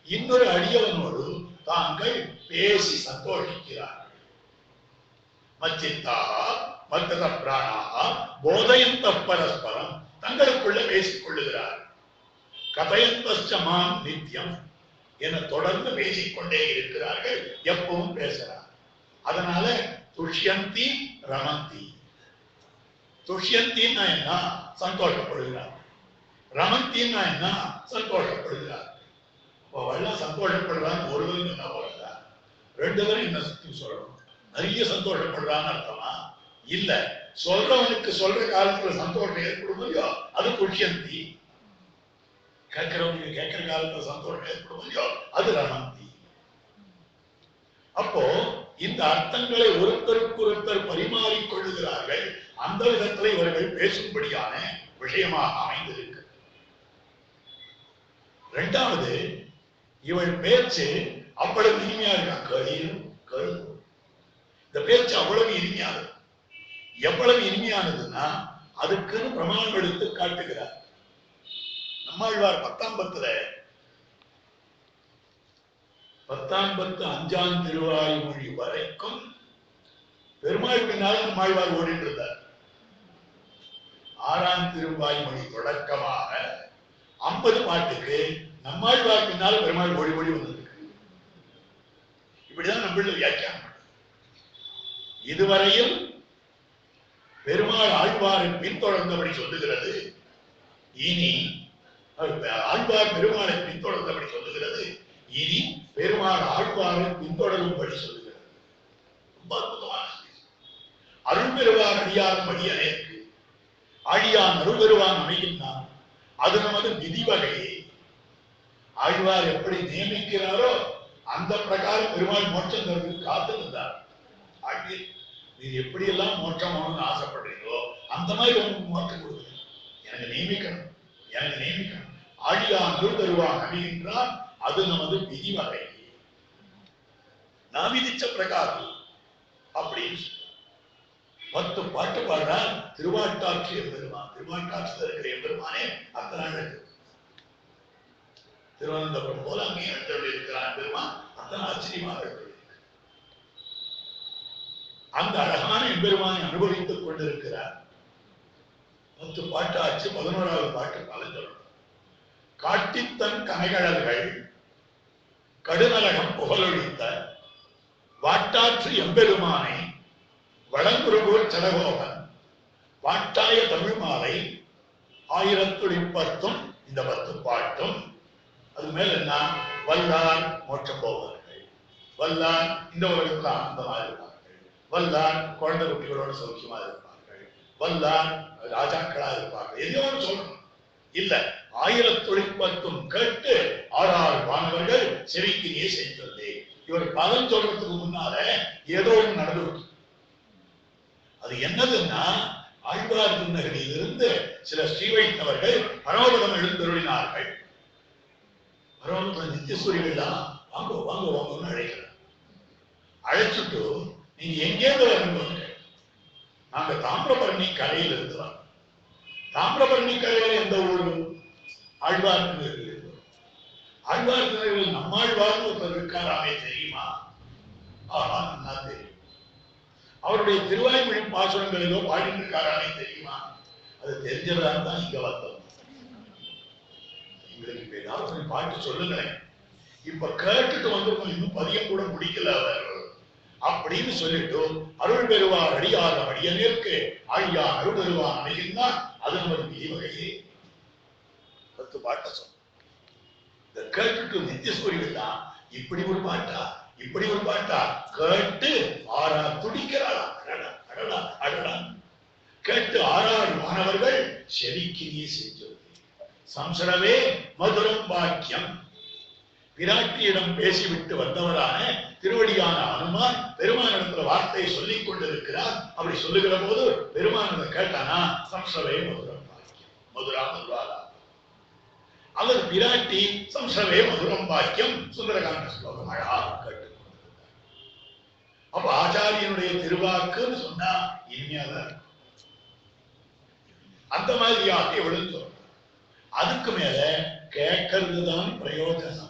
இன்னொரு அடியவனோடு தாங்கள் பேசி சந்தோஷிக்கிறார்கள். மச்சித்தாக மத்தத பிராணாக போதயந்த பரஸ்பரம் தங்களுக்குள்ள பேசிக் கொள்ளுகிறார். கதயந்தமாம் நித்தியம் என தொடர்ந்து பேசிக்கொண்டே இருக்கிறார்கள். எப்பவும் பேசுறார். அதனால துஷ்யந்தி ரமந்தி. துஷ்யந்தின்னா என்ன? சந்தோஷப்படுகிறார். ரமந்தின்னா என்ன? சந்தோஷப்படுகிறார். எல்லாம் சந்தோஷப்படுறான்னு ஒருவரும் என்ன போறதா? 2 பேரும் என்ன சொல்லணும்? நிறைய சந்தோஷப்படுறான்னு அர்த்தமா? இல்ல, சொல்றவனுக்கு சொல்ற காலத்துல சந்தோஷம் ஏற்படும் இல்லையோ அது துஷ்யந்தி. கேட்கிறவனுக்கு கேட்கிற காலத்துல சந்தோஷம் ஏற்படும் இல்லையோ அது ரமந்தி. அப்போ இந்த அர்த்தங்களை ஒருத்தருக்கு பரிமாறிக் கொள்ளுகிறார்கள். அந்த விதத்துல இவர்கள் பேசும்படியான விஷயமாக அமைந்திருக்கு. 2வது, இவள் பேச்சு அவ்வளவு இனிமையா இருக்கா. கழுது இந்த பேச்சு அவ்வளவு இனிமையானது. எவ்வளவு இனிமையானதுன்னா அதுக்குன்னு பிரமாணம் எடுத்து காட்டுகிறார். நம்மாழ்வார் 10ஆம் 10 5ஆம் திருவாய்மொழி வரைக்கும் பெருமாள் பின்னால் நம்மாழ்வார் ஓடிட்டு இருந்தார். 6ஆம் திருவாய்மொழி தொடக்கமாக 50 பாட்டுக்கு நம்மாழ்வார் பின்னால் பெருமாள் ஓடி ஓடி வந்திருக்கு. இப்படிதான் நம்மள வியாக்கியானம். இதுவரையில் பெருமாள் ஆழ்வாரை பின்தொடர்ந்தபடி சொல்லுகிறது. இனி ஆழ்வார் பெருமாளை பின்தொடர்ந்தபடி சொல்லுகிறது. இனி பெருமாள் ஆழ்வாரை பின்தொடரும்படி சொல்லுகிறது. ரொம்ப அற்புதமான அருள் பெறுவார் அடியாரும் அடியனேற்கு ஆழியான் அருள் பெறுவான் அமைகின்றான். அது நமது விதி வகையே. ஆழ்வார் எப்படி நியமிக்கிறாரோ அந்த பிரகாரம் பெருமாள் மோட்சம் தருவதற்கு காத்திருந்தார். ஆழ்வீர், நீர் எப்படி எல்லாம் மோட்சம் ஆகணும்னு ஆசைப்படுறீங்களோ அந்த மாதிரி உங்களுக்கு மோட்சம் கொடுக்குறேன். எனக்கு நியமிக்கணும். ஆழியான் அருள் பெறுவான் அமைகின்றான். அது நமது விதி வகை. நான் விதிச்ச பிரகாரம் அப்படின்னு 10 பாட்டு பாடுறார். திருவாட்டாட்சி எம்பெருமான். திருவாட்டாட்சியில் இருக்கிற எம்பெருமானே அத்தனை அழகு. திருவனந்தபுரம் போல அங்கே எழுந்தருள் இருக்கிறான் பெருமான். அத்தனை ஆச்சரியமாக இருக்கு. அந்த அழகான எம்பெருமானை அனுபவித்துக் கொண்டிருக்கிறார். 10 பாட்டு ஆச்சு. 11வது பாட்டு பலஞ்சொல்லும். காட்டித்தன் கனைகழல்கள் கடுநரகம் புகழொழித்த வாட்டாற்று எம்பெருமானை வளங்குருகூர் சடகோபன் வாட்டாய தமிழ் மாலை 1010 இந்த 10 பாட்டும். அது மேல என்ன? வல்லார் மோட்சம் போவார்கள். வல்லார் இந்த உலகத்துல ஆனந்தமா இருப்பார்கள். வல்லார் குழந்தை குட்டிகளோட சௌக்கியமா இருப்பார்கள். வல்லார் ராஜாக்களா இருப்பார்கள். எதையோ சொல்லணும் இல்ல. 1010 கேட்டு 6 வானவர்கள் செவிக்கிரியை செஞ்சொல்லே. இவர் பலன் சொல்றதுக்கு முன்னால ஏதோ ஒன்று நடந்துவிட்டு. அது என்னதுன்னா, ஆழ்வார் திருநகரில் இருந்து சில ஸ்ரீ வைஷ்ணவர்கள் பரமபதம் எழுந்தருளினார்கள். பரமபத நித்தியசூரிகள்லாம் வாங்க வாங்க வாங்கன்னு அழைக்கிறார். அழைச்சிட்டு நீங்க எங்கேருந்து வரணும்? நாங்க தாமிரபரணி கரையில் இருக்கிறோம். தாமிரபரணி கரையில எந்த ஊரு? ஆழ்வார் திருநகரில். ஆழ்வார் திருநகரில் நம்மாழ்வார்னு ஒருத்தர் இருக்காராமே, தெரியுமா? ஆஹா, நல்லா தெரியும். அவருடைய திருவாய்மொழி பாசுரங்களிலோ பாடிட்டு இருக்காரானே தெரியுமா? அது தெரிஞ்சதான் தான் இங்க வந்தோம். எங்களுக்கு இப்ப ஏதாவது பாட்டு சொல்லுங்களேன். இப்ப கேட்டுட்டு வந்திருக்கோம். இன்னும் பதியம் கூட முடிக்கல. அவர் அப்படின்னு சொல்லிட்டு அருள் பெறுவார் அடியார் அடியனேற்கு ஆழியா அருள் பெறுவான் அமைகின்றான். அது நமக்கு ஈவகையே 10 பாட்டை சொன்ன. இதை கேட்டுட்டு நித்தியசூரியன் தான் இப்படி ஒரு பாட்டா இப்படி ஒரு பாட்டா கேட்டு ஆறா துடிக்கிறாளா. அடடா அடடா அடடா. கேட்டு ஆறாறு மாணவர்கள் செவிக்கிரியை செஞ்சது. சம்சரவே மதுரம் பாக்கியம். விராட்டியிடம் பேசிவிட்டு வந்தவரான திருவடியான அனுமான் பெருமானிடத்துல வார்த்தையை சொல்லிக் கொண்டிருக்கிறார். அப்படி சொல்லுகிற போது பெருமானதை கேட்டானா சம்சரவே மதுரம் பாக்கியம். மதுரா மதுராலா. அவர் விராட்டி சம்சரவே மதுரம் பாக்கியம் சுந்தரகாண்ட ஸ்லோகம் அழகாக கேட்டுக் கொண்டிருந்தார். அப்ப ஆச்சாரியனுடைய திருவாக்குன்னு சொன்னா இனிமையாதான் இருக்கும். அந்த மாதிரியாக எவ்வளவு சொல்ற. அதுக்கு மேல கேட்கறதுதான் பிரயோஜனம்.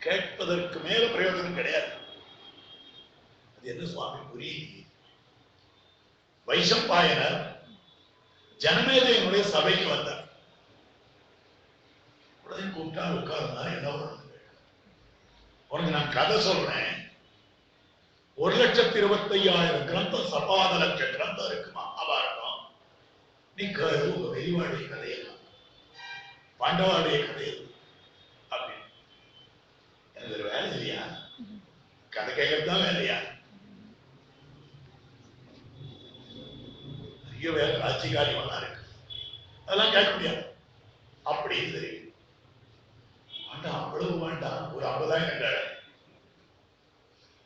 கேட்பதற்கு மேல பிரயோஜனம் கிடையாது. அது என்ன சுவாமி புரியுது? வைசம்பாயனர் ஜனமேஜயனுடைய சபைக்கு வந்தார். உடனே கூப்பிட்டா உட்கார்ந்தா என்ன பண்ணணும்? உனக்கு நான் கதை சொல்றேன். 1,25,000 கிரந்தம் சபாத லட்ச கிரந்தம் இருக்கு மகாபாரதம். நீ கேளு உங்க வெளிவாடைய கதையெல்லாம் பாண்டவாடைய கதையெல்லாம் அப்படின்னு. எனக்கு ஒரு வேலை இல்லையா? கதை கேட்கறதுதான் வேலையா? நிறைய வேலை ராஜ்யகாரியமெல்லாம் இருக்கு. அதெல்லாம் கேட்க முடியாது. அப்படி தெரியும். வேண்டாம் அவ்வளவு வேண்டாம். ஒரு 50,000 கேள.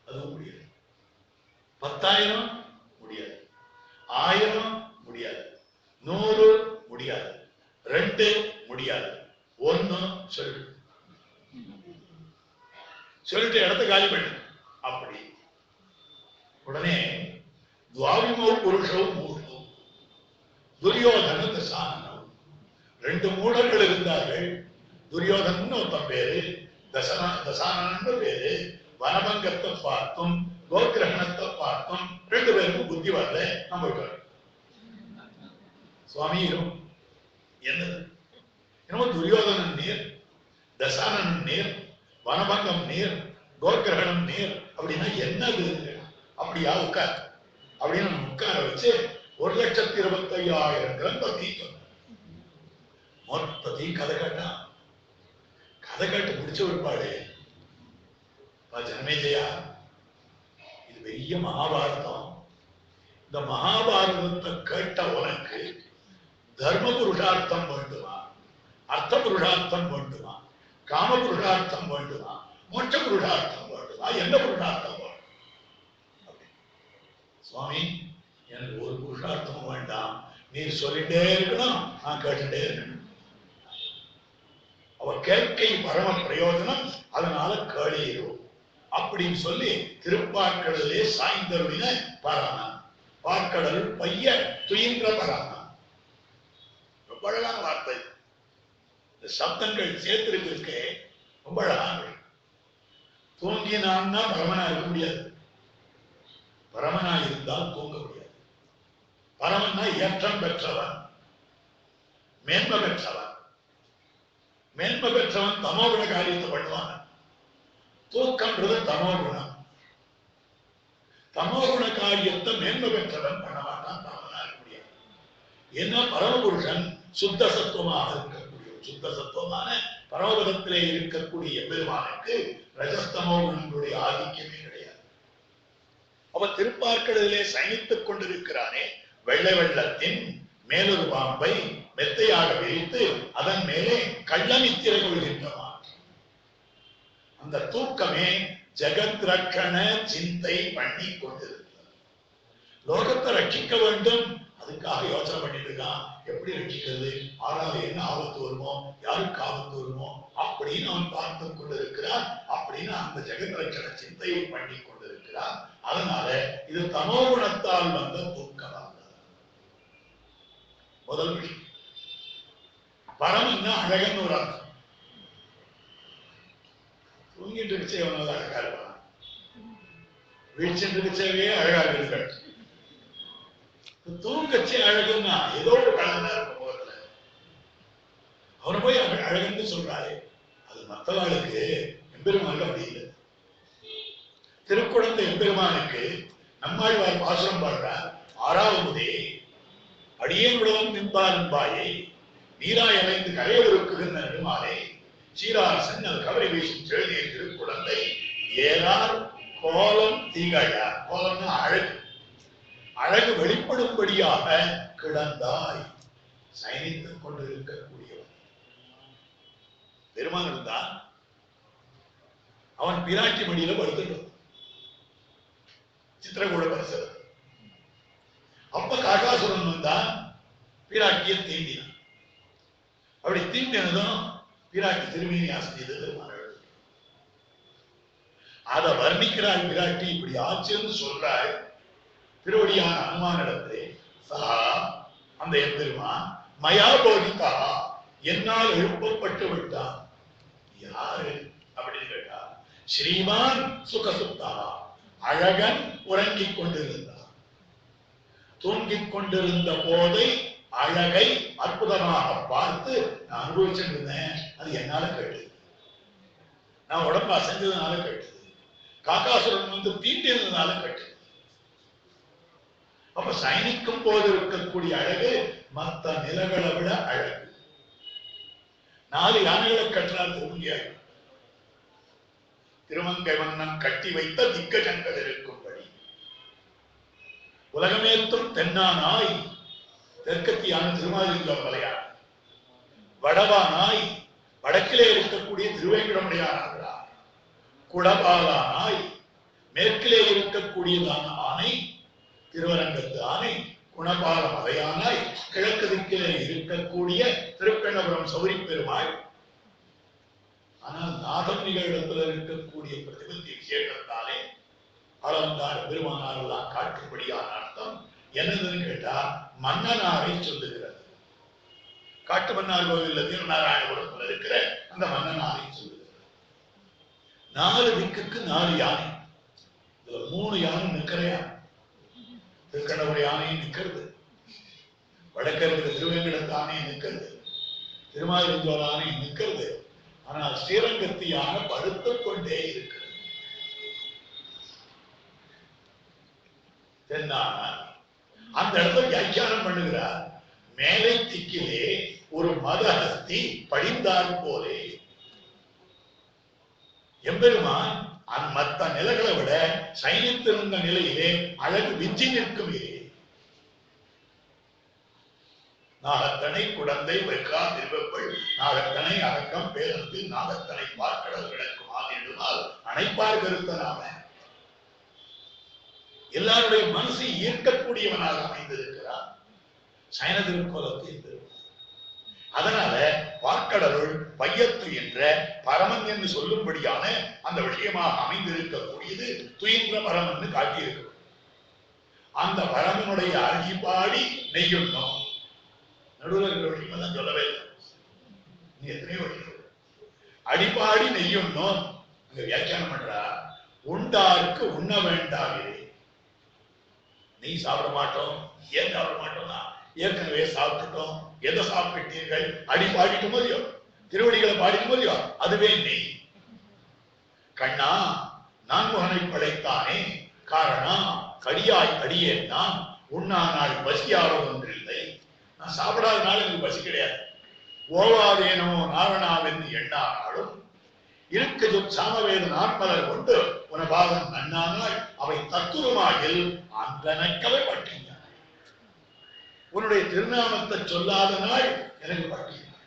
அதுவும் முடியாது. 10,000 முடியாது. 1000 முடியாது. 100 முடியாது. 2 முடியாது. 1 சொல்லு. சொல்லிட்டு இடத்த காலி பண்ணு. அப்படி உடனே துவாவிமோ புருஷோ மூடோ துரியோதன தசானனம் 2 மூடர்கள் இருந்தார்கள். துரியோதனன் ஒருத்தன் பேரு, தசானன்னு பேரு. வனபங்கத்தை பார்த்தும் கோகிரகணத்தை பார்த்தும் 2 பேருக்கும் புத்தி வரல. நம்ம சுவாமி என்னது என்னமோ துரியோதனன் நீர், தசானன் நீர், வனபங்கம் நீர், கோகிரகணம் நீர் அப்படின்னா என்னது? அப்படியா உட்கார் அப்படின்னு உட்கார வச்சு 1,25,000 கிரந்தத்தை மொத்தத்தையும் கதை கேட்டான். கதை கேட்டு முடிச்ச ஒருபாடு ஜனமேஜயா, இது பெரிய மகாபாரதம். இந்த மகாபாரதத்தை கேட்ட உனக்கு தர்ம புருஷார்த்தம் வேண்டுமா, அர்த்த புருஷார்த்தம் வேண்டுமா, காம புருஷார்த்தம் வேண்டுமா, மோட்ச புருஷார்த்தம் வேண்டுமா, என்ன புருஷார்த்தம் வேண்டும்? சுவாமி எனக்கு ஒரு புருஷார்த்தம் வேண்டாம். நீ சொல்லிட்டே இருக்கணும், நான் கேட்டுட்டே இருக்கணும். அவ கேட்கை பரம பிரயோஜனம். அதனால கேளீரும் அப்படின்னு சொல்லி திருப்பாற்கடலே சாய்ந்தருளின பராணம். பார்க்கடல் பைய துயின்ற பராணம். ரொம்ப அழகான வார்த்தை. இந்த சப்தங்கள் சேர்த்திருக்கு. ரொம்ப அழகான. தூங்கினான்னா பரமனா இருக்க முடியாது. பரமனா இருந்தால் தூங்க முடியாது. பரமன்னா ஏற்றம் பெற்றவன், மேன்மை பெற்றவன். மேன்மை பெற்றவன் தமோகுண காரியத்தை பண்ணுவான். தூக்கம்ன்றது தமோகுணம். தமோகுண காரியத்தை மேன்மை பெற்றவன் பண்ண மாட்டான். பரமனா இருக்க முடியாது. ஏன்னா பரமபுருஷன் சுத்த சத்துவமாக இருக்கக்கூடிய, சுத்த சத்துவமான பரமபதத்திலே இருக்கக்கூடிய எம்பெருமானுக்கு ரஜஸ்தமோகுணங்களுடைய ஆதிக்கமே கிடையாது. அவன் திருப்பார்க்கடலிலே சயனித்துக் கொண்டிருக்கிறானே, வெள்ளை வெள்ளத்தின் மேலொரு பாம்பை மெத்தையாக விரித்து அதன் மேலே கள்ளமித்திரை கொள்கின்றவான். அந்த தூக்கமே ஜெகத் ரட்சண சிந்தை பண்ணி கொண்டிருக்கிறது. லோகத்தை ரட்சிக்க வேண்டும், அதுக்காக யோசனை பண்ணிட்டு இருக்கான். எப்படி ரட்சிக்கிறது, ஆறாவது என்ன ஆபத்து வருமோ, யாருக்கு ஆபத்து வருமோ அப்படின்னு அவன் பார்த்து கொண்டிருக்கிறான். அப்படின்னு அந்த ஜெகத் ரட்சண சிந்தையை பண்ணி கொண்டிருக்கிறான். அதனால இது தமோகுணத்தால் வந்த தூக்கம். முதல் விஷயம். பரமன்னா அழகன்னு ஒரு அர்த்தம். தூங்கிட்டு இருக்கவனால அழகா இருப்பான், வீழ்ச்சிட்டு இருக்கவே அழகா இருக்கு. தூங்கச்சி அழகுன்னா ஏதோ ஒரு கலந்தா இருக்கும் போதுல அவனை போய் அழகுன்னு சொல்றாரு. அது மற்றவாளுக்கு எம்பெருமானுக்கு அப்படி இல்லை. திருக்குழந்தை எம்பெருமானுக்கு நம்மாழ்வார் பாசுரம் பாடுறார். ஆறாவதே அடியேன் உலகம் நின்பார் என்பாயே நீராய் அலைந்து கரையொருக்குகின்ற நெடுமாலே சீரார் சென்னல் கவரி வீசும் செழுதிய திருக்குழந்தை ஏறார் கோலம் திகழார். கோலம்னா அழகு, அழகு வெளிப்படும்படியாக கிடந்தாய். சயனித்துக் கொண்டிருக்கக்கூடியவன் பெருமான் இருந்தான். அவன் பிராட்டி மடியில படுத்துட்டான். சித்திரகூட பரிசல். அப்ப காகாசுரன் வந்தான், பிராட்டியை தீண்டினான். அப்படி தீண்டினதும் பிராட்டி திருமேனி ஆசிரியது பெருமாள். அதை வர்ணிக்கிறாள் பிராட்டி. இப்படி ஆச்சுன்னு சொல்றாள். திருவடியான அனுமானிடத்திலே சா அந்த எம்பெருமான் மயா போதித்தா என்னால் எழுப்பப்பட்டு விட்டான். யாரு அப்படின்னு கேட்டா ஸ்ரீமான் சுகசுத்தா அழகன் உறங்கிக் கொண்டிருந்தான். தூங்கிக் கொண்டிருந்த போதை அழகை அற்புதமாக பார்த்து நான் அனுபவிச்சுட்டு இருந்தேன். அது என்னால கேட்டது, நான் உடம்பு அசைஞ்சதுனால கேட்டது, காக்காசுரன் வந்து தீண்டியதுனால கேட்டது. அப்ப சயனிக்கும் போது இருக்கக்கூடிய அழகு மற்ற நிலங்களை விட அழகு. 4 யானைகளை கற்றார் திருமங்கியார். திருமங்கை மன்னன் கட்டி வைத்த திக்கஜங்கள் இருக்கும்படி உலகமேத்தும் தென்னானாய் தெற்கத்தியான திருமாலிருஞ்சோல மலையார், வடவானாய் வடக்கிலே இருக்கக்கூடிய திருவேங்கடமுடையானாகிறார், குடபாலானாய் மேற்கிலே இருக்கக்கூடியதான ஆணை திருவரங்கத்து ஆணை, குணபால மலையானாய் கிழக்கு திக்கிலே இருக்கக்கூடிய திருக்கண்ணபுரம் சௌரி பெருமாள். ஆனால் நாதம் நிகழ்இடத்தில் இருக்கக்கூடிய பிரதிபத்தி விசேஷத்தாலே அலங்கார பெருமானாரெல்லாம் காட்டும்படியான அர்த்தம் என்னதுன்னு கேட்டா மன்னனாரை சொல்லுகிறது. காட்டு மன்னார் கோவில் திருநாராயணபுரத்தில் இருக்கிற அந்த மன்னனாரை சொல்லுகிறது. 4 திக்குக்கு 4 யானை. இதுல 3 யானை நிற்கிறையா. திருக்கண்ணபுரம் யானையும் நிற்கிறது, வடக்க இருக்கிற திருவேங்கடத்து ஆணையும் நிற்கிறது, திருமாலிருஞ்சோல ஆணையும் நிற்கிறது. ஆனால் ஸ்ரீரங்கத்து யானை படுத்துக் கொண்டே இருக்கிறது. அந்த இடத்துல வியாக்கியானம் பண்ணுகிறார். மேலை திக்கிலே ஒரு மதஹஸ்தி படிந்தார் போலே எம்பெருமான் மற்ற நிலைகளை விட சைனித்திருந்த நிலையிலே அழகு விஞ்சி நிற்கும். நாகத்தனை குடந்தை வைக்கா திருவெப்பள் நாகத்தனை அரக்கம் பேரந்து நாகத்தனை பார்க்கடல் கிடக்கும் ஆதிடுமால் அணைப்பார் கருத்தனாம எல்லாருடைய மனசை ஈர்க்கக்கூடியவனாக அமைந்திருக்கிறார் சைன திருக்கோலத்தில். அதனால பார்க்கடலுள் பையத்து என்ற பரமன் என்று சொல்லும்படியான அந்த விஷயமாக அமைந்திருக்கக்கூடியது துயின்ற பரமன் காட்டியிருக்கிறது. அந்த பரமனுடைய அடிபாடி நெய்யுண்ணோம். நடுவர்கள் விஷயமெல்லாம் சொல்லவே இல்லை, நீ எத்தனையோ விஷயம் அடிபாடி நெய்யுண்ணோம். அங்க வியாக்கியானம் பண்றா, உண்டாருக்கு உண்ண வேண்டாகிறே. நெய் சாப்பிட மாட்டோம். ஏன் சாப்பிட மாட்டோம்னா ஏற்கனவே சாப்பிட்டுட்டோம். எதை சாப்பிட்டீர்கள்? அடி பாடிட்டு போதியோ, திருவடிகளை பாடிட்டு போதியோ, அதுவே நெய். கண்ணா நான்முகனை படைத்தானே காரணம் கடியாய் அடியேன் நான் உண்ணானால் பசியாவது ஒன்றில்லை. நான் சாப்பிடாதனால எனக்கு பசி கிடையாது. ஓவாதேனோ நாரணாவென்று எண்ணானாலும் இருக்கு சாமவேத நாட்மலர் கொண்டு உனபாதம் நன்னானால் அவை தத்துவமாகில் அந்தனக்கவை பட்டினார். உன்னுடைய திருநாமத்தை சொல்லாத நாள் எனக்கு பட்டினார்.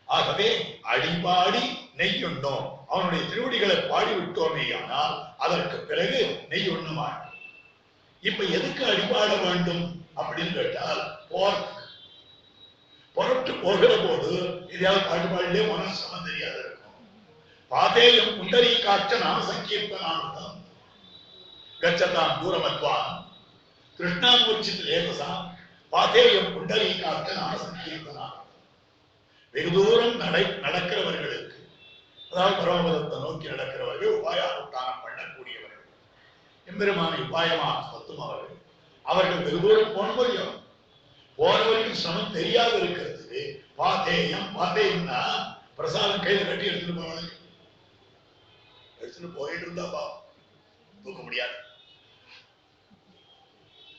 ஆகவே அடிபாடி நெய்யுண்ணோம். அவனுடைய திருவடிகளை பாடிவிட்டோமே ஆனால் அதற்கு பிறகு நெய் உண்ணுமான். இப்ப எதுக்கு அடிபாட வேண்டும் அப்படின்னு கேட்டால் புறட்டு போகிற போது இதையாவது பாடுபாடிலே மனசு சமம் தெரியாது இருக்கும். பாதேயம் குண்டரி காற்ற நாம சங்கீர்த்தனாம் கச்சதாம் தூரமத்வான் கிருஷ்ணாமூர்ச்சித் ஏகசாம் பாதேயம் குண்டரி காற்ற நாம சங்கீர்த்தனாம். வெகு தூரம் நடக்கிறவர்களுக்கு, அதாவது பரமபதத்தை நோக்கி நடக்கிறவர்கள், உபாயானுஷ்டானம் பண்ணக்கூடியவர்கள், எம்பெருமானை உபாயமாக பத்துமவர்கள், அவர்கள் வெகு தூரம் போனவரையும் போனவரைக்கும் சிரமம் தெரியாது இருக்கிறதுக்கு பாத்தேயம். பாத்தேயம்னா பிரசாதம் கையில கட்டி எடுத்துட்டு போயிட்டு இருந்தா பாவம். தூக்க முடியாது.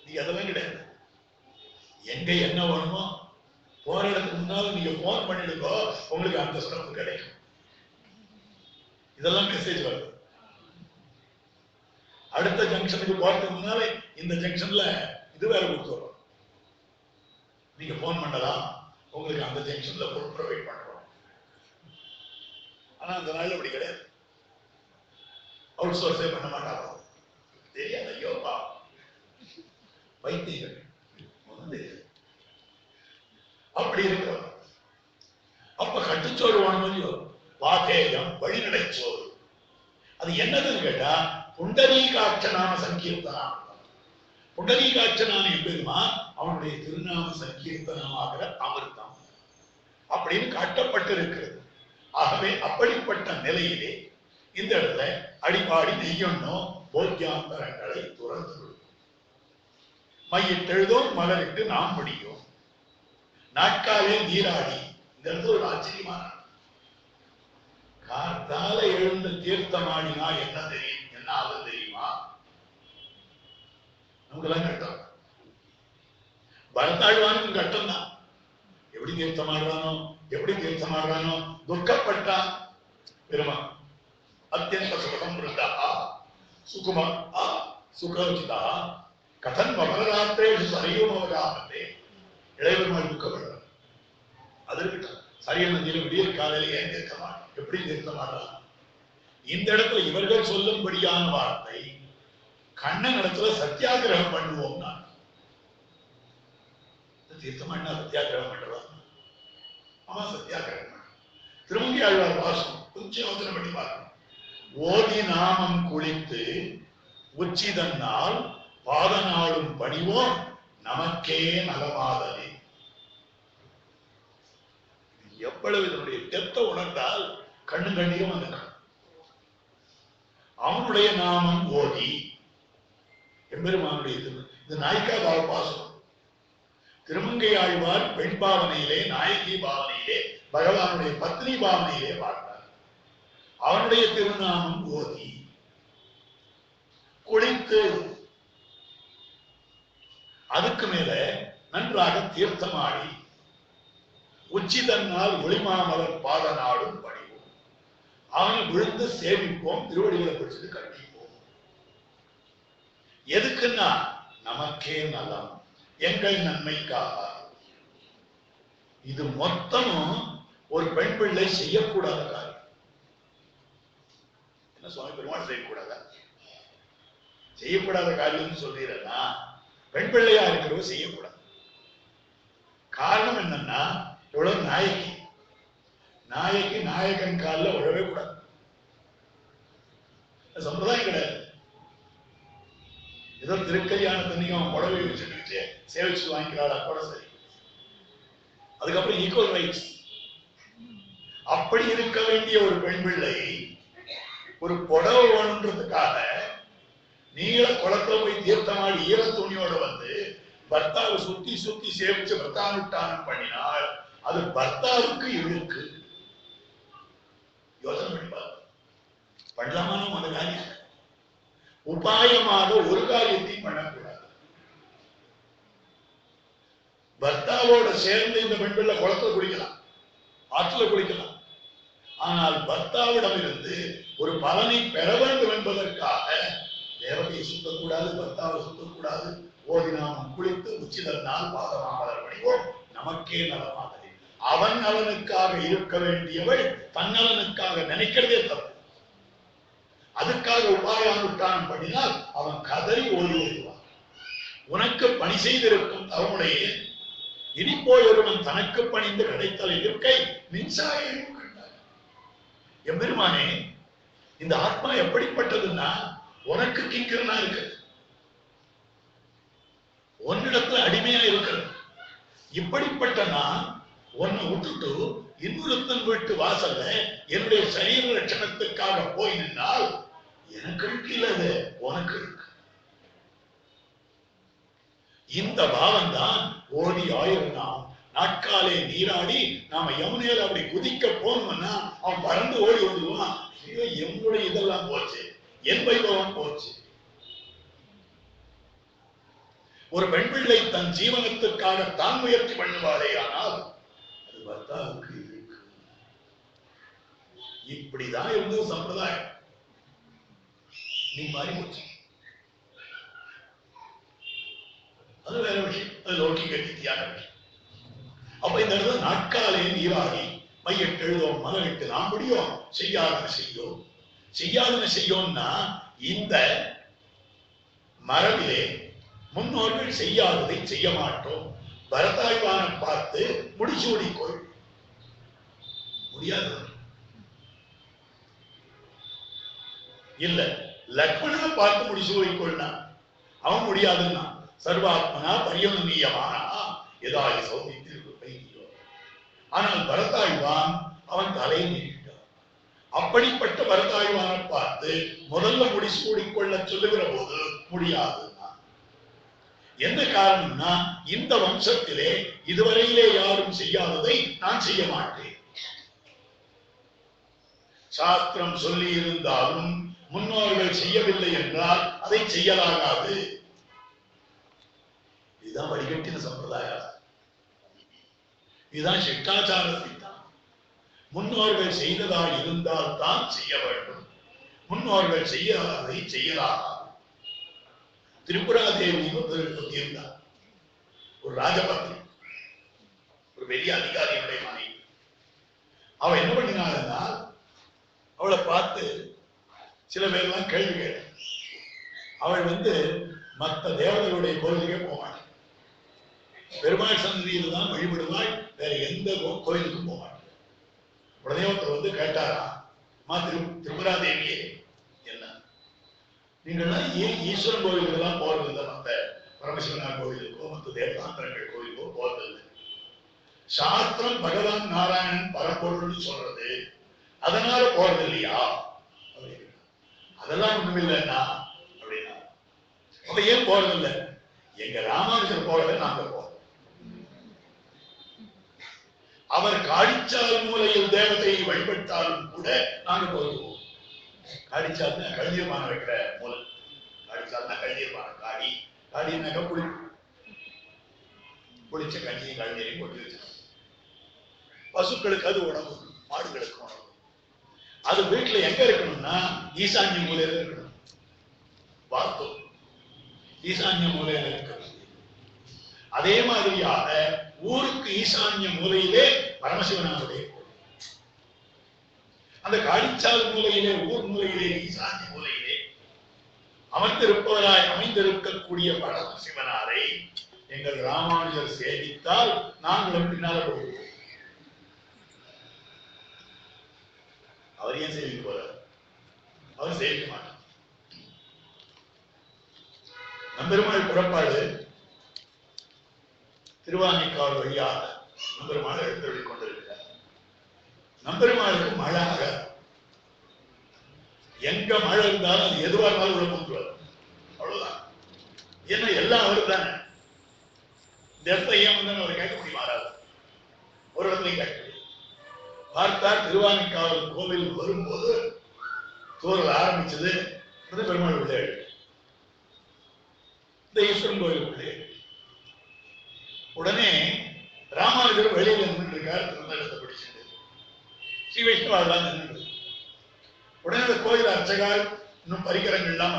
நீங்க அதெல்லாம் கிடையாது. எங்க என்ன வேணுமோ போற இடத்துக்கு முன்னால நீங்க போன் பண்ணிடுங்க, உங்களுக்கு அந்த ஸ்டெப் கிடைக்கும். இதெல்லாம் மெசேஜ் வருது. அடுத்த ஜங்ஷனுக்கு போறதுக்கு முன்னாலே இந்த ஜங்ஷன்ல இது வேற கொடுத்துறோம். நீங்க போன் பண்ணலாம், உங்களுக்கு அந்த ஜங்ஷன்ல ப்ரொவைட் பண்றோம். ஆனா அந்த நாள் அப்படி கிடையாது. அவுட் சோர்ஸே பண்ண மாட்டாங்க. தெரியாது. ஐயோப்பா வைத்தியர்கள் அப்படி இருக்கிறோம். அப்ப கட்டுச்சோறு வாங்கலையோ வாதேயம் வழிநடைச்சோறு. அது என்னதுன்னு கேட்டா புண்டரீகாட்சநாம சங்கீர்த்தனம். புண்டரீகாட்சனான எப்படிமா அவனுடைய திருநாம சங்கீர்த்தனமாகிற அமிர்தம் அப்படின்னு காட்டப்பட்டிருக்கிறது. ஆகவே அப்படிப்பட்ட நிலையிலே இந்த இடத்துல அடிப்பாடி நெய்யொன்னும் போக்கியாந்தரங்களை துறந்து மையிட்டெழுதோம் மலரிட்டு நாம் முடியும் நாட்காலே நீராடி. இந்த இடத்துல ஒரு ஆச்சரியமான காத்தால எழுந்து தீர்த்தமாடினா என்ன தெரியும், என்ன ஆகுது தெரியுமா? நமக்கெல்லாம் கட்டம். பரதாழ்வானுக்கு கட்டம் தான். எப்படி தீர்த்தமாடுறானோ, எப்படி தீர்த்தமாடுறானோ துக்கப்பட்டான் பெருமா. அத்தியந்த சுகம் இருந்தா சுகுமா சுகோச்சிதா கதன் மகராத்திரேஷு சரையும் அவகாமத்தே. இளையவர்கள் துக்கப்படுறார். அதற்கு சரிய நதியில விடிய காலையில ஏன் தீர்த்தமா, எப்படி தீர்த்தமாடுறான்? இந்த இடத்துல இவர்கள் சொல்லும்படியான வார்த்தை கண்ணன் இடத்துல சத்தியாகிரகம் பண்ணுவோம்னா தீர்த்தமாடினா சத்தியாகிரகம் பண்றதா? ஆமா, சத்தியாகிரகம் பண்ண. திருமங்கை ஆழ்வார் வாசம் கொஞ்சம் யோசனை பண்ணி பார்க்கணும். ஓதி நாமம் குளித்து உச்சிதன்னால் பாதநாளும் பணிவோம் நமக்கே நலமாதலே. எவ்வளவு இதனுடைய டெப்த உணர்ந்தால் கண்ணு கண்ணீரும் அந்த அவனுடைய நாமம் ஓதி எம்பெருமானுடைய இந்த நாயிகா பாவ பாசம். திருமங்கை ஆழ்வார் பெண் பாவனையிலே, நாயகி பாவனையிலே, பகவானுடைய பத்னி பாவனையிலே வாழ்ந்தார். அவனுடைய திருநாமம் ஓதி குளித்து அதுக்கு மேல நன்றாக தீர்த்தமாடி உச்சிதன்னால் ஒளிமாமலர் பாத நாடும் பணிவோம். அவனை விழுந்து சேவிப்போம், திருவடிகளை பிடிச்சது கட்டிப்போம். எதுக்குன்னா நமக்கே நலம், எங்கள் நன்மைக்காக. இது மொத்தமும் ஒரு பெண் பிள்ளை செய்யக்கூடாத காரியம். என்ன சுவாமி பெருமாள் செய்யக்கூடாதா? செய்யக்கூடாத காரியம் சொல்றீங்கன்னா பெண் பிள்ளையா இருக்கிறவ செய்யக்கூடாது. காரணம் என்னன்னா எவ்வளவு நாயகி நாயகன் காலில் உழவே கூடாது. சம்பிரதாயம் கிடையாது. ஏதோ திருக்கல்யாணத்தன்னையும் அவன் புடவை வச்சுட்டு சேவிச்சு வாங்கிக்கிறாள் கூட சரி. அதுக்கப்புறம் ஈக்குவல் ரைட்ஸ். அப்படி இருக்க வேண்டிய ஒரு பெண் பிள்ளை ஒரு புடவை வேணுன்றதுக்காக நீள குளத்துல போய் தீர்த்தமாடி ஈர துணியோட வந்து பர்த்தாவை சுத்தி சுத்தி சேவிச்சு பர்த்தானுட்டானம் பண்ணினால் அது பர்த்தாவுக்கு இழுக்கு. யோசனை பண்ணி பார்க்க பண்ணலாமான ஒரு காரியம். உபாயமாக ஒரு காரியத்தையும் பண்ணக்கூடாது. பர்த்தாவோட சேர்ந்து இந்த பெண் பிள்ளை குளத்துல குளிக்கலாம், ஆற்றுல குளிக்கலாம். ஆனால் பர்த்தாவிடம் இருந்து ஒரு பலனை பெற வேண்டும் என்பதற்காக தேவதையை சுத்தக்கூடாது, பர்த்தாவை சுத்தக்கூடாது. ஓதி நாமம் குளித்து உச்சிதன்னால் பாதமாமலர் பணிவோம் நமக்கே நலமாதலே. அவன் நலனுக்காக இருக்க வேண்டியவள் தன்னலனுக்காக நினைக்கிறதே தப்பு. அதுக்காக உபாயானுஷ்டானம் பண்ணினால் அவன் கதறி ஓடி வருவான். உனக்கு பணி செய்திருக்கும் தவமுடைய இனிப்போய் ஒருவன் தனக்கு பணிந்து கிடைத்தல் இருக்கை மின்சாயம் கண்டார். எம்பெருமானே, இந்த ஆத்மா எப்படிப்பட்டதுன்னா உனக்கு கிங்கரனா இருக்கு, உன்னிடத்துல அடிமையா இருக்கிறது. இப்படிப்பட்ட நான் உன்னை விட்டுட்டு இன்னொருத்தன் வீட்டு வாசல்ல என்னுடைய சரீர லட்சணத்துக்காக போய் நின்றால் எனக்கு இல்லது, உனக்கு இருக்கு. இந்த பாவம் தான் ஓடி ஆயிரம் நாட்காலே நீராடி நாம யமுனையில அப்படி குதிக்க போனோம்னா அவன் பறந்து ஓடி வந்துடுவான். என்னுடைய இதெல்லாம் போச்சு, என் வைபவம் போச்சு. ஒரு பெண் பிள்ளை தன் ஜீவனத்துக்காக தான் முயற்சி பண்ணுவாளே, ஆனால் அது பர்த்தாவுக்கு இருக்கு. இப்படிதான் இருந்தது சம்பிரதாயம். நீ மாறி போச்சு. அது வேற விஷயம், அது லௌகிக ரீதியான விஷயம். அப்ப இந்த இடத்துல நாட்காலே நீராடி மையிட்டு எழுதோம், மலரிட்டு நாம் முடியும், செய்யாதன செய்யோம். செய்யாதன செய்யோம்னா இந்த மரபிலே முன்னோர்கள் செய்யாததை செய்ய மாட்டோம். பரதாழ்வான பார்த்து முடிச்சு முடிக்கொள். முடியாது இல்ல, லக்ஷ்மணனை பார்த்து முடிச்சு முடிக்கொள்ளா அவன் முடியாதுன்னா சர்வாத்மனா பரியமனீயமானா எதாய சௌமித்திற்கு பைத்தியோ. ஆனால் பரதாழ்வான் அவன் தலையை நீட்டான். அப்படிப்பட்ட பரதாழ்வான பார்த்து முதல்ல முடிச்சு முடிக்கொள்ள சொல்லுகிற போது முடியாது. என்ன காரணம்னா இந்த வம்சத்திலே இதுவரையிலே யாரும் செய்யாததை நான் செய்ய மாட்டேன். சாஸ்திரம் சொல்லி இருந்தாலும் முன்னோர்கள் செய்யவில்லை என்றால் அதை செய்யலாகாது. இதுதான் வடிகட்டின சம்பிரதாயம். இதுதான் சிஷ்டாச்சார சித்தம். முன்னோர்கள் செய்ததா இருந்தால் தான் செய்ய வேண்டும். முன்னோர்கள் செய்யாததை செய்யலாகாது. திரிபுரா தேவின்னு இருந்தார், ஒரு ராஜபத்னி, ஒரு பெரிய அதிகாரியுடைய மனைவி. அவ என்ன பண்ணினாள்னா அவளை பார்த்து சில பேர்லாம் கேள்வி கேட்ட. அவள் மற்ற தேவதைகளுடைய கோயிலுக்கே போவாள். பெருமாள் சன்னதியில் தான் வழிபடுவாள், வேற எந்த கோயிலுக்கும் போவாள். உடனே ஒருத்தர் கேட்டாரா, திரிபுரா தேவியே, என்ன நீங்கள்லாம் ஏன் ஈஸ்வரன் கோயிலுக்கெல்லாம் போறது இல்லை, மற்ற பரமசிவனார் கோயிலுக்கோ மற்ற தேவதாந்திரங்கள் கோயிலுக்கோ போறது இல்லை? சாஸ்திரம் பகவான் நாராயணன் பரம்பொருள்னு சொல்றது, அதனால போறது இல்லையா? அதெல்லாம் ஒண்ணும் இல்லைன்னா அப்படின்னா அப்ப ஏன் போறது இல்லை? எங்க ராமானுஜர் போறதை நாங்க போறோம். அவர் காடிச்சால் மூலையில் தேவதையை வழிபட்டாலும் கூட நாங்க போயிடுவோம். காடிச்சால்னா கழுதியமான வைக்கிற மூலை, காடிச்சால்னா கழுதியமான காடி, காடினாக்க புளிச்ச கஞ்சியும் கழுதியையும் கொட்டி வச்சிருக்கோம். பசுக்களுக்கு அது உணவு, மாடுகளுக்கு உணவு. அது வீட்டுல எங்க இருக்கணும்னா ஈசான்ய மூலையில இருக்கணும். பார்த்தோம், ஈசான்ய மூலையில இருக்கணும். அதே மாதிரியாக ஊருக்கு ஈசான்ய மூலையிலே பரமசிவனாருடைய கோயில், அந்த காடிச்சால் மூலையிலே, ஊர் மூலையிலே, ஈசான்ய மூலையிலே அமர்ந்திருப்பவராய் அமைந்திருக்கக்கூடிய பரமசிவனாரை எங்கள் ராமானுஜர் சேவித்தால் நாங்களும் பின்னால போகிறோம். அவர் ஏன் சேவிக்க போறார்? அவர் சேவிக்க மாட்டார். நம்பெருமாள் புறப்பாடு திருவானைக்காவல் வழியாக நம்பெருமாள் எழுந்தருளி கொண்டிருக்கிறார். நம்பெருமாளுக்கு மழை ஆகாது. எங்க மழை இருந்தாலும் அது எதுவாக இருந்தாலும் உள்ள கொண்டுவார், அவ்வளவுதான். ஏன்னா எல்லாம் அவரு தானே. இந்த இடத்துல ஏன் அவர் கேட்க முடியுமாறாது, ஒரு இடத்துலையும் கேட்க முடியும். பார்த்தார் திருவானைக்காவல் கோவில் வரும்போது தூரல் ஆரம்பிச்சது, பெருமாள் உள்ளே இந்த ஈஸ்வரன் கோயில் உள்ளே. உடனே ராமானுஜர் வெளியில நின்று இருக்கார், திருநடத்தை பிடிச்சிட்டு ஸ்ரீ வைஷ்ணவாதான் நின்று. உடனே அந்த கோயில் அர்ச்சகால் இன்னும் பரிகரங்கள் எல்லாம்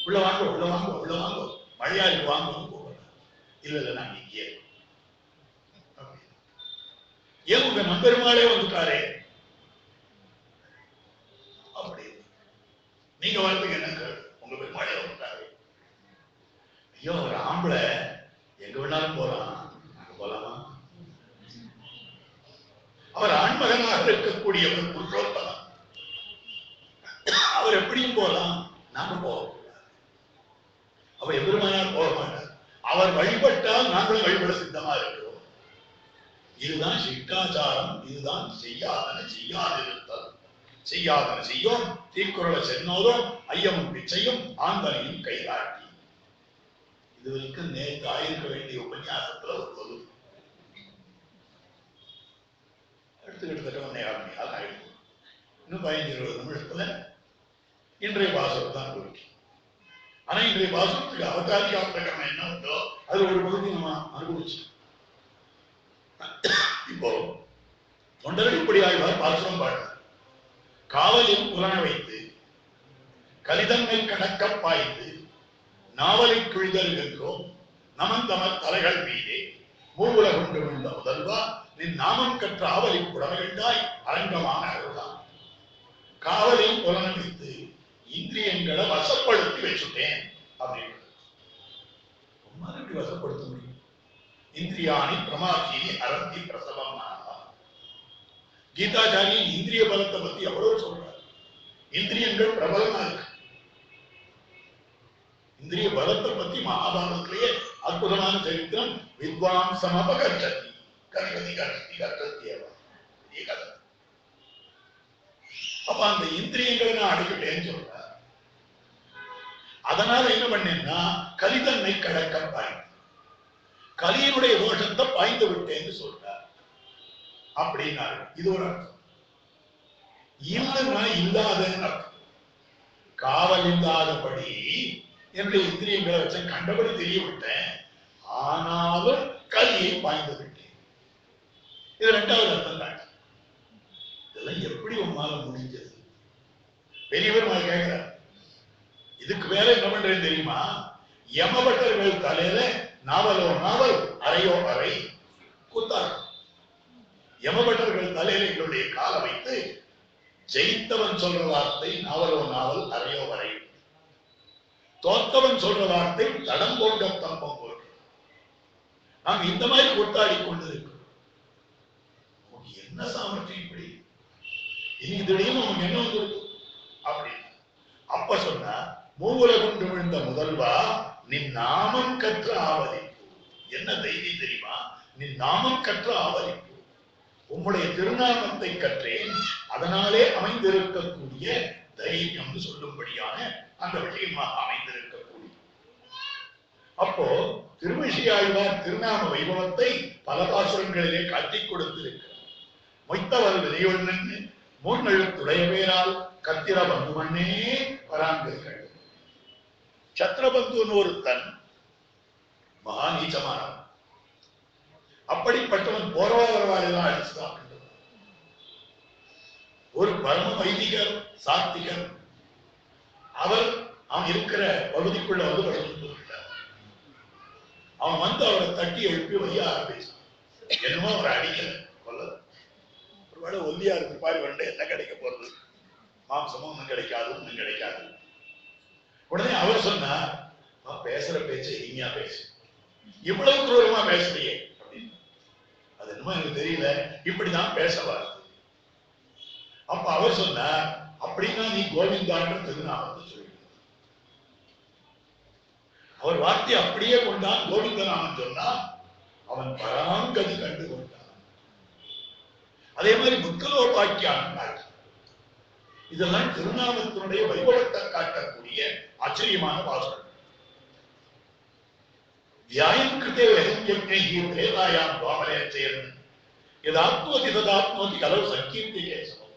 உள்ள வாங்க உள்ள வாங்க உள்ள வாங்க, மழையா இருக்கு வாங்க போகிறார். இல்ல இல்ல நாங்க இங்கே ஏன் உங்க நம்பெருமாளே வந்துட்டாரே அப்படி, நீங்க வரதுக்கு என்ன கேள்வி? உங்க பெருமாளே வந்துட்டாரு. ஐயோ ஒரு ஆம்பளை எங்க வேணாலும் போலாம், நாங்க போலாமா? அவர் ஆண்மகனாக இருக்கக்கூடியவர் புருஷோத்தமன், அவர் எப்படியும் போலாம், நாங்க போவோம். அவர் எதிர்மையால் போக மாட்டார். அவர் வழிபட்டால் நாங்கள் வழிபட சித்தமா இருக்கிறோம். இதுதான் சிஷ்டாச்சாரம். இதுதான் செய்யாதன செய்யாதிருத்தல். செய்யாதன செய்யோம், தீக்குறளை சென்னோரும், ஐயமும் பிச்சையும், ஆண்தனையும் கைகாட்டி. இதுவரைக்கு நேற்று ஆயிருக்க வேண்டிய உபன்யாசத்துல ஒரு பொருள் கிட்டத்தட்ட 1.5 மணி நேரம் ஆயிடுச்சு. இன்னும் 15-20 நிமிஷத்துல இன்றைய வாசகம் தான் இருக்கு. ஆனா இன்றைய பாசுரத்துக்கு அவதாரிகா பிரகரணம் என்ன உண்டோ அது ஒரு பகுதி நம்ம அனுபவிச்சோம். இப்போ தொண்டரடிப்படி ஆய்வார் பாசுரம் பாடுறார். காவலில் புலன வைத்து கலிதன்மை கடக்க பாய்ந்து நாவலை கிழிதருகின்றோம் நமன் தமர் தலைகள் மீதே மூவுல கொண்டு விழுந்த முதல்வா நின் நாமம் கற்ற ஆவலில் புலமைகண்டாய் அரங்கமான அருள்தான். காவலில் புலன வைத்து இந்திரியங்களை வசப்படுத்தி வச்சுட்டேன் அப்படின்னு வசப்படுத்த முடியும். இந்திரியாணி பிரமாதீனி அரந்தி பிரசவம். கீதாச்சாரி இந்திரிய பலத்தை பத்தி எவ்வளவு சொல்றார். இந்திரியங்கள் பிரபலமா இருக்கு. இந்திரிய பலத்தை பத்தி மகாபாரதத்திலேயே அற்புதமான சரித்திரம். வித்வான் சமபகர்ஷதி கர்ஷதி கர்ஷதி கர்ஷத்தியவ. அப்ப அந்த இந்திரியங்களை நான் அடக்கிட்டேன்னு சொல்றார். அதனால என்ன பண்ணேன்னா கலிதன்மை கடக்க பாய்ந்து கலியினுடைய தோஷத்தை பாய்ந்து விட்டேன்னு சொல்றார். அப்படின்னாரு. இது ஒரு அர்த்தம். இல்லைன்னா இல்லாதன்னு அர்த்தம். காவல் இல்லாதபடி என்னுடைய இந்திரியங்களை வச்ச கண்டபடி தெரிய விட்டேன், ஆனாலும் கலியை பாய்ந்து விட்டேன். இது இரண்டாவது அர்த்தம் தான். இதெல்லாம் எப்படி உன்னால முடிஞ்சது? பெரியவர் நான் கேட்கிறேன். இதுக்கு மேல என்ன பண்றேன்னு தெரியுமா? யமபட்டர்கள் தலையில நாவலோ நாவல் அறையோ அறை குத்தார். யமபட்டர்கள் தலையில எங்களுடைய காலை வைத்து ஜெயித்தவன் சொல்ற வார்த்தை நாவலோ நாவல் அறையோ வரை, தோத்தவன் சொல்ற வார்த்தை தடம் போன்ற தம்பம் போன்ற. நாம் இந்த மாதிரி கூட்டாடி கொண்டிருக்கிறோம். என்ன சாமர்த்தியம் இப்படி இன்னைக்கு திடீர்னு நமக்கு என்ன வந்துருக்கு அப்படின்னு அப்ப சொன்னா மூவுல கொண்டு விழுந்த முதல்வா நின் நாமம் கற்ற ஆவலிப்பு. என்ன தைரியம் தெரியுமா? நின் நாமம் கற்ற ஆவலிப்பு. உம்முடைய திருநாமத்தை கற்றேன், அதனாலே அமைந்திருக்கக்கூடிய தைரியம் சொல்லும்படியான அந்த விஷயமாக அமைந்திருக்கக்கூடிய. அப்போ திருமிழிசையாழ்வார் திருநாம வைபவத்தை பல பாசுரங்களிலே காட்டிக் கொடுத்திருக்கிறார். மொய்த்தவர் விதையொன்று மூன்னெழுத்துடைய பேரால் கத்திர பந்துமண்ணே பராங்கர்கள். சத்திரபந்துன்னு ஒருத்தன் மகா நீச்சமானவன். அப்படிப்பட்டவன் போரவாரவாரெல்லாம் அடிச்சுதான். ஒரு பரம வைதிகர் சாத்திகர் அவன் இருக்கிற பகுதிக்குள்ள வந்து வளர்ந்து விட்டார். அவன் வந்து அவரை தட்டி எழுப்பி வைய ஆரம்பிச்சான். என்னமோ அவரை அடிக்கல கொல்ல. ஒருவேளை ஒல்லியா இருக்கு பாரு வண்டை என்ன கிடைக்க போறது, மாம்சமும் ஒன்றும் கிடைக்காது, ஒன்றும் கிடைக்காது. உடனே அவர் சொன்னார், பேசுற பேச்சு இனிமையா பேசு, இவ்வளவு குரூரமா பேசுறியே அப்படின்னு. அது என்னமோ எனக்கு தெரியல, இப்படிதான் பேசவாரு. அப்ப அவர் சொன்னார், அப்படின்னா நீ கோவிந்தான்ற திருநாமத்தை சொல்லி. அவர் வார்த்தை அப்படியே கொண்டான். கோவிந்தநாமன் சொன்னா அவன் பராங்கதி கண்டு கொண்டான். அதே மாதிரி முக்கலோபாக்கியான். இதெல்லாம் திருநாமத்தினுடைய வைபவத்தை காட்டக்கூடிய ஆச்சரியமான பாசுரம். தியாயம் கிருதே வேதாயாம் துவாமரேச்சேன் எதாத்மோதி ததாத்மோதி கலவு சங்கீர்த்தி கேசவம்.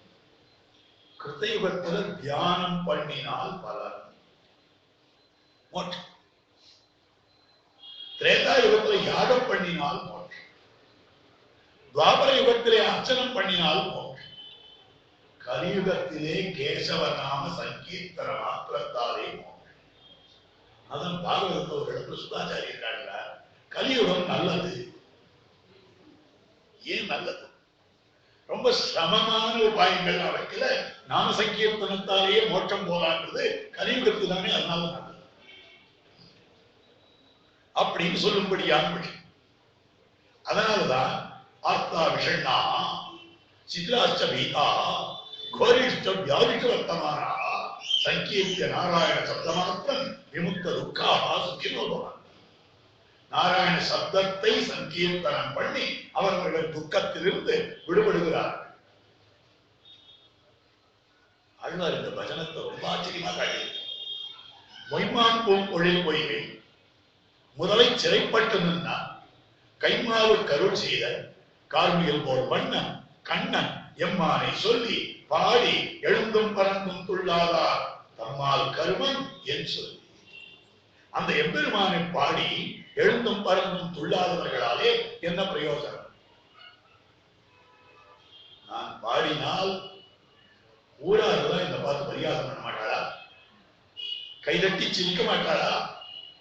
கிருத்தயுகத்துல தியானம் பண்ணினால் பலன் மோட்சம். திரேதா யுகத்துல யாகம் பண்ணினால் மோட்சம். துவாபர யுகத்திலே அர்ச்சனம் பண்ணினால் மோட்சம். கலியுகத்திலே கேசவ நாம சங்கீர்த்தன மாத்திரத்தாலே மோட்சம். அதன் பாகவதத்தை ஒரு இடத்துல சுதாச்சாரியர் காட்டுறார், கலியுகம் நல்லது. ஏன் நல்லது? ரொம்ப சிரமமான உபாயங்கள் அவர்கள நாம சங்கீர்த்தனத்தாலேயே மோட்சம் போலான்றது கலியுகத்து தானே, அதனால நல்லது அப்படின்னு சொல்லும்படியான விஷயம். அதனாலதான் ஆத்மா விஷண்ணா சித்ராஷ்ட பீதா கோரிஷ்ட வியாதிக்கு வர்த்தமானா சங்கீர்த்திய நாராயண சப்தமாத்திரம் விமுக்த துக்காக சுகினோபவன். நாராயண சப்தத்தை சங்கீர்த்தனம் பண்ணி அவர்கள் துக்கத்திலிருந்து விடுபடுகிறார்கள். ஆழ்வார் இந்த பஜனத்தை ரொம்ப ஆச்சரியமா காட்டியிருக்கிறார். மொய்மான் பூங்கொழில் பொய்கை முதலை சிறைப்பட்டு நின்னா கைமாவு கருள் செய்த கார்மிகள் போல் வண்ணன் கண்ணன் எம்மானை சொல்லி பாடி எழுந்தும் பறந்தும் துள்ளாதார் தம்மால் கருமன் என் சொல்லி. அந்த எம்பெருமானை பாடி எழுந்தும் பறந்தும் துள்ளாதவர்களாலே என்ன பிரயோஜனம்? நான் பாடினால் ஊராரெல்லாம் இந்த பார்த்து பரிகாசம் பண்ண மாட்டாளா? கைதட்டி சிரிக்க மாட்டாளா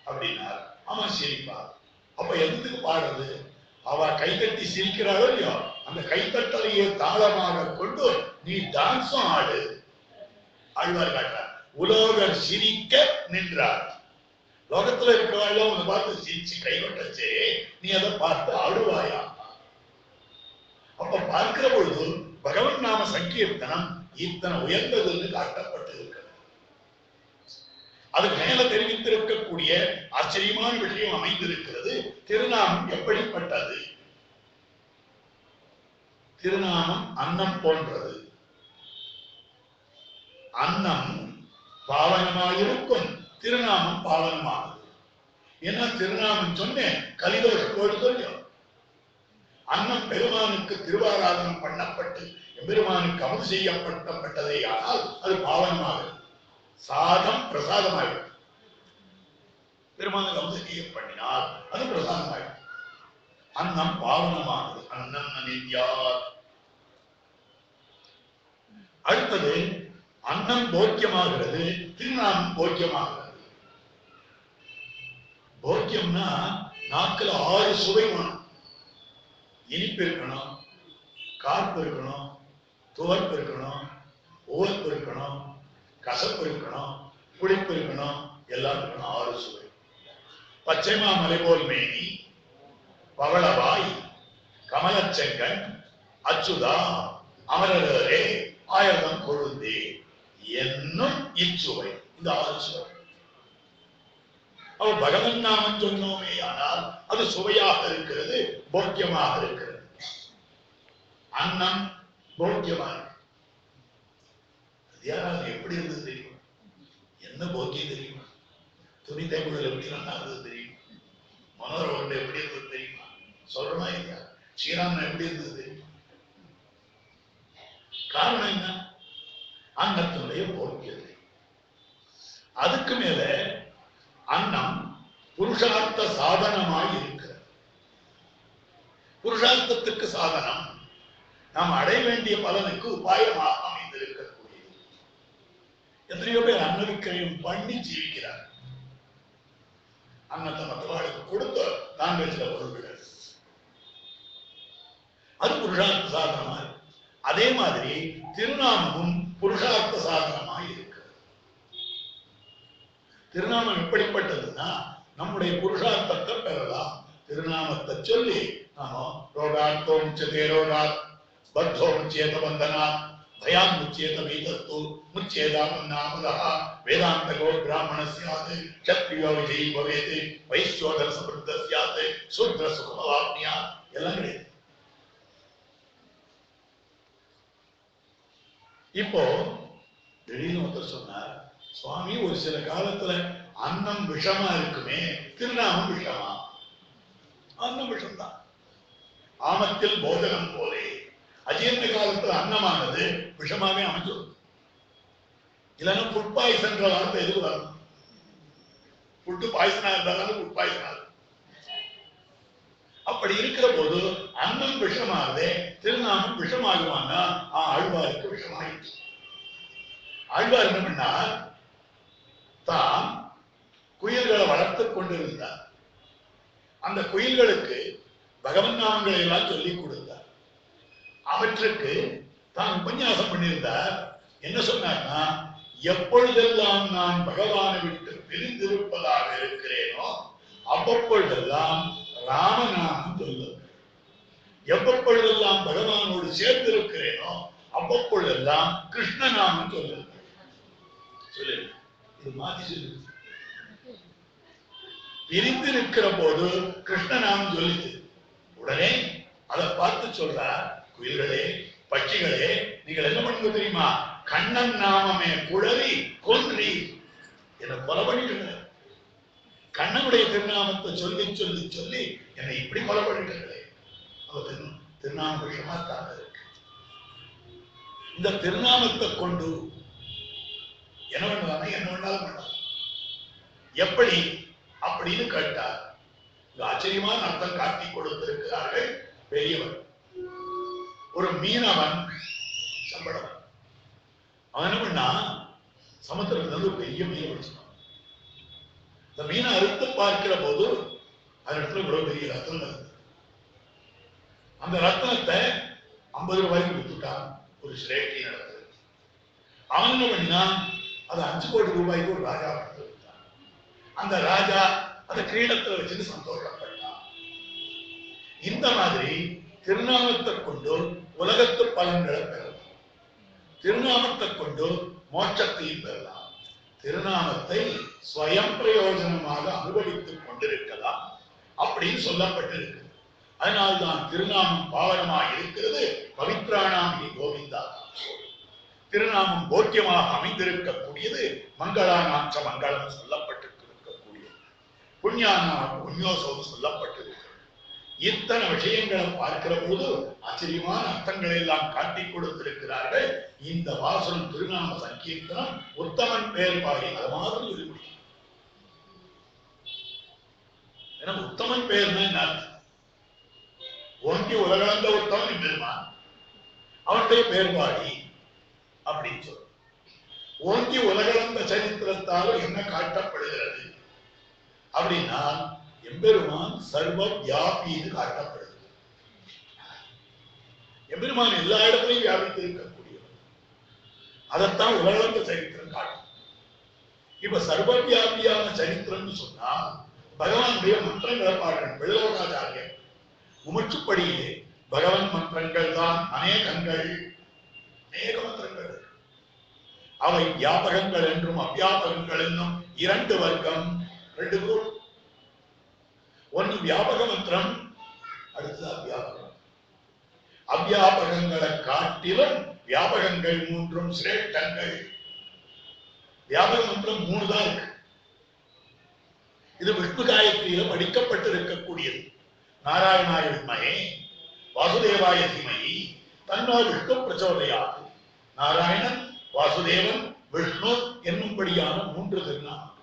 அப்படின்னார். ஆமா சிரிப்பா. அப்ப எதுக்கு பாடுறது? அவ கைதட்டி சிரிக்கிறாளோ இல்லையோ, அந்த கைத்தட்டலையே தாளமாக கொண்டு நீ டான்ஸும் ஆடு. ஆழ்வார் காட்டார், உலோகர் சிரிக்க நின்றார். லோகத்துல இருக்கிறவாள் உன்னை பார்த்து சிரிச்சு கைவட்டச்சு, நீ அதை பார்த்து ஆடுவாயா? அப்ப பார்க்கிற பொழுது பகவன் நாம சங்கீர்த்தனம் இத்தனை உயர்ந்ததுன்னு காட்டப்பட்டு இருக்கிறது. அது மேல தெரிவித்திருக்கக்கூடிய ஆச்சரியமான விஷயம் அமைந்திருக்கிறது. திருநாமம் எப்படிப்பட்டது? திருநாமம் அன்னம் போன்றது. அன்னம் பாவனமாயிருக்கும், திருநாமம் பாவனமானது. ஏன்னா திருநாமம் சொன்னேன் கலிதோஷத்தோடு சொல்லும். அன்னம் பெருமானுக்கு திருவாராதனம் பண்ணப்பட்டு பெருமானுக்கு அமுது செய்யப்பட்டதே ஆனால் அது பாவனமாகும். சாதம் பிரசாதமாகும். பெருமானுக்கு அமுது செய்ய பண்ணினால் அது பிரசாதமாகும். அன்னம் பாவனமானது. அன்னம் அனித்யாத். அடுத்தது அன்னம் போக்கியமாகிறது, திருநாமம் போக்கியமாகிறது. போக்கியம்னா நாக்குல 6 சுவை வேணும். இனிப்பு இருக்கணும், கார்ப்பு இருக்கணும், துவர்ப்பு இருக்கணும், உவர்ப்பு இருக்கணும், கசப்பு இருக்கணும், புளிப்பு இருக்கணும், எல்லாம் இருக்கணும். 6 சுவை. பச்சைமா மலை போல் மேனி, பவளவாய், கமலச்செங்கன், அச்சுதா, அமரரே, ஆயிரம் கொழுந்தே என்னும் இச்சுவை. இந்த 6 சுவை. அவ பகவன் நாமம் சொன்னோமே ஆனால் அது சுவையாக இருக்கிறது, போக்கியமாக இருக்கிறது. அன்னம் போக்கியமாக யாராவது எப்படி இருந்தது தெரியுமா? என்ன போக்கியம் தெரியுமா? துணி தேங்குதல் எப்படி இருந்தது தெரியுமா? மனோரவர்கள் எப்படி இருந்தது தெரியுமா? சொல்றமா இல்லையா? ஸ்ரீராமன் எப்படி இருந்தது தெரியுமா? காரணம் என்ன? அன்னத்தினுடைய போக்கியது. அதுக்கு மேல அன்னம் புருஷார்த்த சாதனமாய் இருக்கிறது. புருஷார்த்தத்துக்கு சாதனம், நாம் அடைய வேண்டிய பலனுக்கு உபாயமாக அமைந்திருக்கக்கூடியது. எத்தனையோ பேர் அன்ன விக்கிரயம் பண்ணி ஜீவிக்கிறார். அன்னத்தை மற்றவர்களுக்கு கொடுத்த நான்வெஜ்ல பொருள்கள், அது புருஷார்த்த சாதனமா இருக்கு. அதே மாதிரி திருநாமமும் புருஷார்த்த சாதனமாய் இருக்கிறது. திருநாமம் எப்படிப்பட்டதுன்னா நம்முடைய புருஷார்த்தத்தை பெறலாம். திருநாமத்தை சொல்லி நாம ரோகார்த்தோ முச்சதே ரோகாத், பத்தோ முச்சேத பந்தனாத், பயான் முச்சேத வீதஸ்து, முச்சேதாமன்னாமதஹ, வேதாந்தகோ பிராமண ஸ்யாத், க்ஷத்ரியோ விஜயி பவேத், வைஸ்யோதர சம்ருத்த ஸ்யாத், சூத்ர சுகமவாப்னியாத். எல்லாம் கிடையாது. இப்போ திடீர்னு ஒருத்தர் சொன்னார், சுவாமி ஒரு சில காலத்துல அன்னம் விஷமா இருக்குமே, திருநாமம் விஷமா? அன்னம் விஷம்தான். ஆமத்தில் போதனம் போலே அஜீர்ண காலத்துல அன்னமானது விஷமாவே அமைஞ்சிடும். இல்லைன்னா ஃபுட் பாய்சன் வார்த்தை எதுக்கு வரணும்? ஃபுட்டு பாய்சனா இருந்தாலும் ஃபுட் பாய்சனா இருக்கும். அப்படி இருக்கிற போது அன்னம் விஷமாகுதே, திருநாமம் விஷமாகுவான்னா ஆழ்வாருக்கு விஷமாயிடுச்சு. ஆழ்வார் என்ன பண்ணார்? தான் குயில்களை வளர்த்துக் கொண்டிருந்தார். அந்த குயில்களுக்கு பகவன் நாமங்களை எல்லாம் சொல்லிக் கொடுத்தார். அவற்றுக்கு தான் உபன்யாசம் பண்ணியிருந்தார். என்ன சொன்னார்னா, எப்பொழுதெல்லாம் நான் பகவானை விட்டு பிரிந்திருப்பதாக இருக்கிறேனோ அவ்வப்பொழுதெல்லாம் ராமநாமம் சொல்லுங்கள். எவ்வப்பொழுதெல்லாம் பகவானோடு சேர்ந்திருக்கிறேனோ அவ்வப்பொழுதெல்லாம் கிருஷ்ணநாமம் சொல்லுங்கள். சொல்லு, இது மாத்தி சொல்லு. பிரிந்து இருக்கிற போது கிருஷ்ணநாமம் சொல்லிச்சு. உடனே அதை பார்த்து சொல்றார், குயில்களே பட்சிகளே நீங்கள் என்ன பண்ணுங்க தெரியுமா? கண்ணன் நாமமே குழறி கொன்றி என்னை கொலை பண்ணிட்டு, கண்ணனுடைய திருநாமத்தை சொல்லி சொல்லி சொல்லி என்னை இப்படி கொலை பண்ணிட்டு. திருநாம விஷமாத்தாக இருக்கு. இந்த திருநாமத்தை கொண்டு என்ன பண்ணுவாங்க? என்ன வேணாலும் பண்ணலாம். எப்படி அப்படின்னு கேட்டார். ஆச்சரியமான அர்த்தம் காட்டி கொடுத்திருக்கிறார்கள் பெரியவர். ஒரு மீனவன் சம்பளம் அவன் என்ன பண்ணா, சமுத்திரத்துல இருந்து பெரிய மீன் பிடிச்சான். இந்த மீனை அறுத்து பார்க்கிற போது அந்த இடத்துல இவ்வளவு பெரிய ரத்தம் இருந்தது. அந்த ரத்தனத்தை 50 ரூபாய்க்கு வித்துட்டான் ஒரு சிரேட்டி நடந்தது. அவன் என்ன பண்ணினா, அது 5 கோடி ரூபாய்க்கு ஒரு ராஜா விட்டான். அந்த ராஜா அதை கிரீடத்தில் வச்சுட்டு சந்தோஷப்பட்டான். இந்த மாதிரி திருநாமத்தை கொண்டு உலகத்து பலன்களை பெறலாம், திருநாமத்தை கொண்டு மோட்சத்தையும் பெறலாம். திருநாமத்தை ஸ்வயம் பிரயோஜனமாக அனுபவித்துக் கொண்டிருக்கலாம் அப்படின்னு சொல்லப்பட்டிருக்கு. அதனால்தான் திருநாமம் பாவனமாக இருக்கிறது. பவித்ராணாமி கோவிந்தா. திருநாமம் போக்கியமாக அமைந்திருக்கக்கூடியது. மங்களானாச்ச மங்களம் சொல்லப்பட்டிருக்கக்கூடியது. புண்ணியானாம் புண்ணியோசம் சொல்லப்பட்டிருக்கிறது. இத்தனை விஷயங்களை பார்க்கிற போது ஆச்சரியமான அர்த்தங்களை எல்லாம் காட்டிக் கொடுத்திருக்கிறார்கள். இந்த வாசனம் திருநாம சங்கீர்த்தனம் உத்தமன் பெயர் பாடி அது மாதிரி இருக்க முடியும். ஏன்னா உத்தமன் பெயர்னா என்ன? ஓங்கி உலகளந்த உத்தமன் பெருமான், அவனுடைய பெயர் பாடி அப்படின்னு சொல்ற. ஓங்கி உலகளந்த சரித்திரத்தாலும் என்ன காட்டப்படுகிறது அப்படின்னா, எம்பெருமான் சர்வ வியாபின்னு காட்டப்படுது. எம்பெருமான் எல்லா இடத்திலையும் வியாபித்து இருக்கக்கூடியவர். அதைத்தான் உலகளந்த சரித்திரம் காட்டும். இப்ப சர்வ வியாபியான சரித்திரம்னு சொன்னா பகவானுடைய மந்திரங்களை பாடுறேன். வெள்ளலோகாச்சாரியர் உமச்சுப்படியிலே பகவன் மந்திரங்கள் தான் அநேகங்கள், அநேக மந்திரங்கள். அவை வியாபகங்கள் என்றும் அவ்வியாபகங்கள் என்னும் 2 வர்க்கம், 2 குரூப். ஒன்று வியாபக மந்திரம், அடுத்தது அவ்வியாபகம். அவ்வியாபகங்களை காட்டிலும் வியாபகங்கள் 3 சிரேஷ்டங்கள். வியாபக மந்திரம் 3 தான் இருக்கு. இது விஷ்ணு காயத்ரியில படிக்கப்பட்டிருக்கக்கூடியது. நாராயணாய வித்மஹே வாசுதேவாய தீமஹி தன்னோ விஷ்ணு பிரச்சோதயாத். நாராயணன், வாசுதேவன், விஷ்ணு என்னும்படியான 3 திருநாமம்.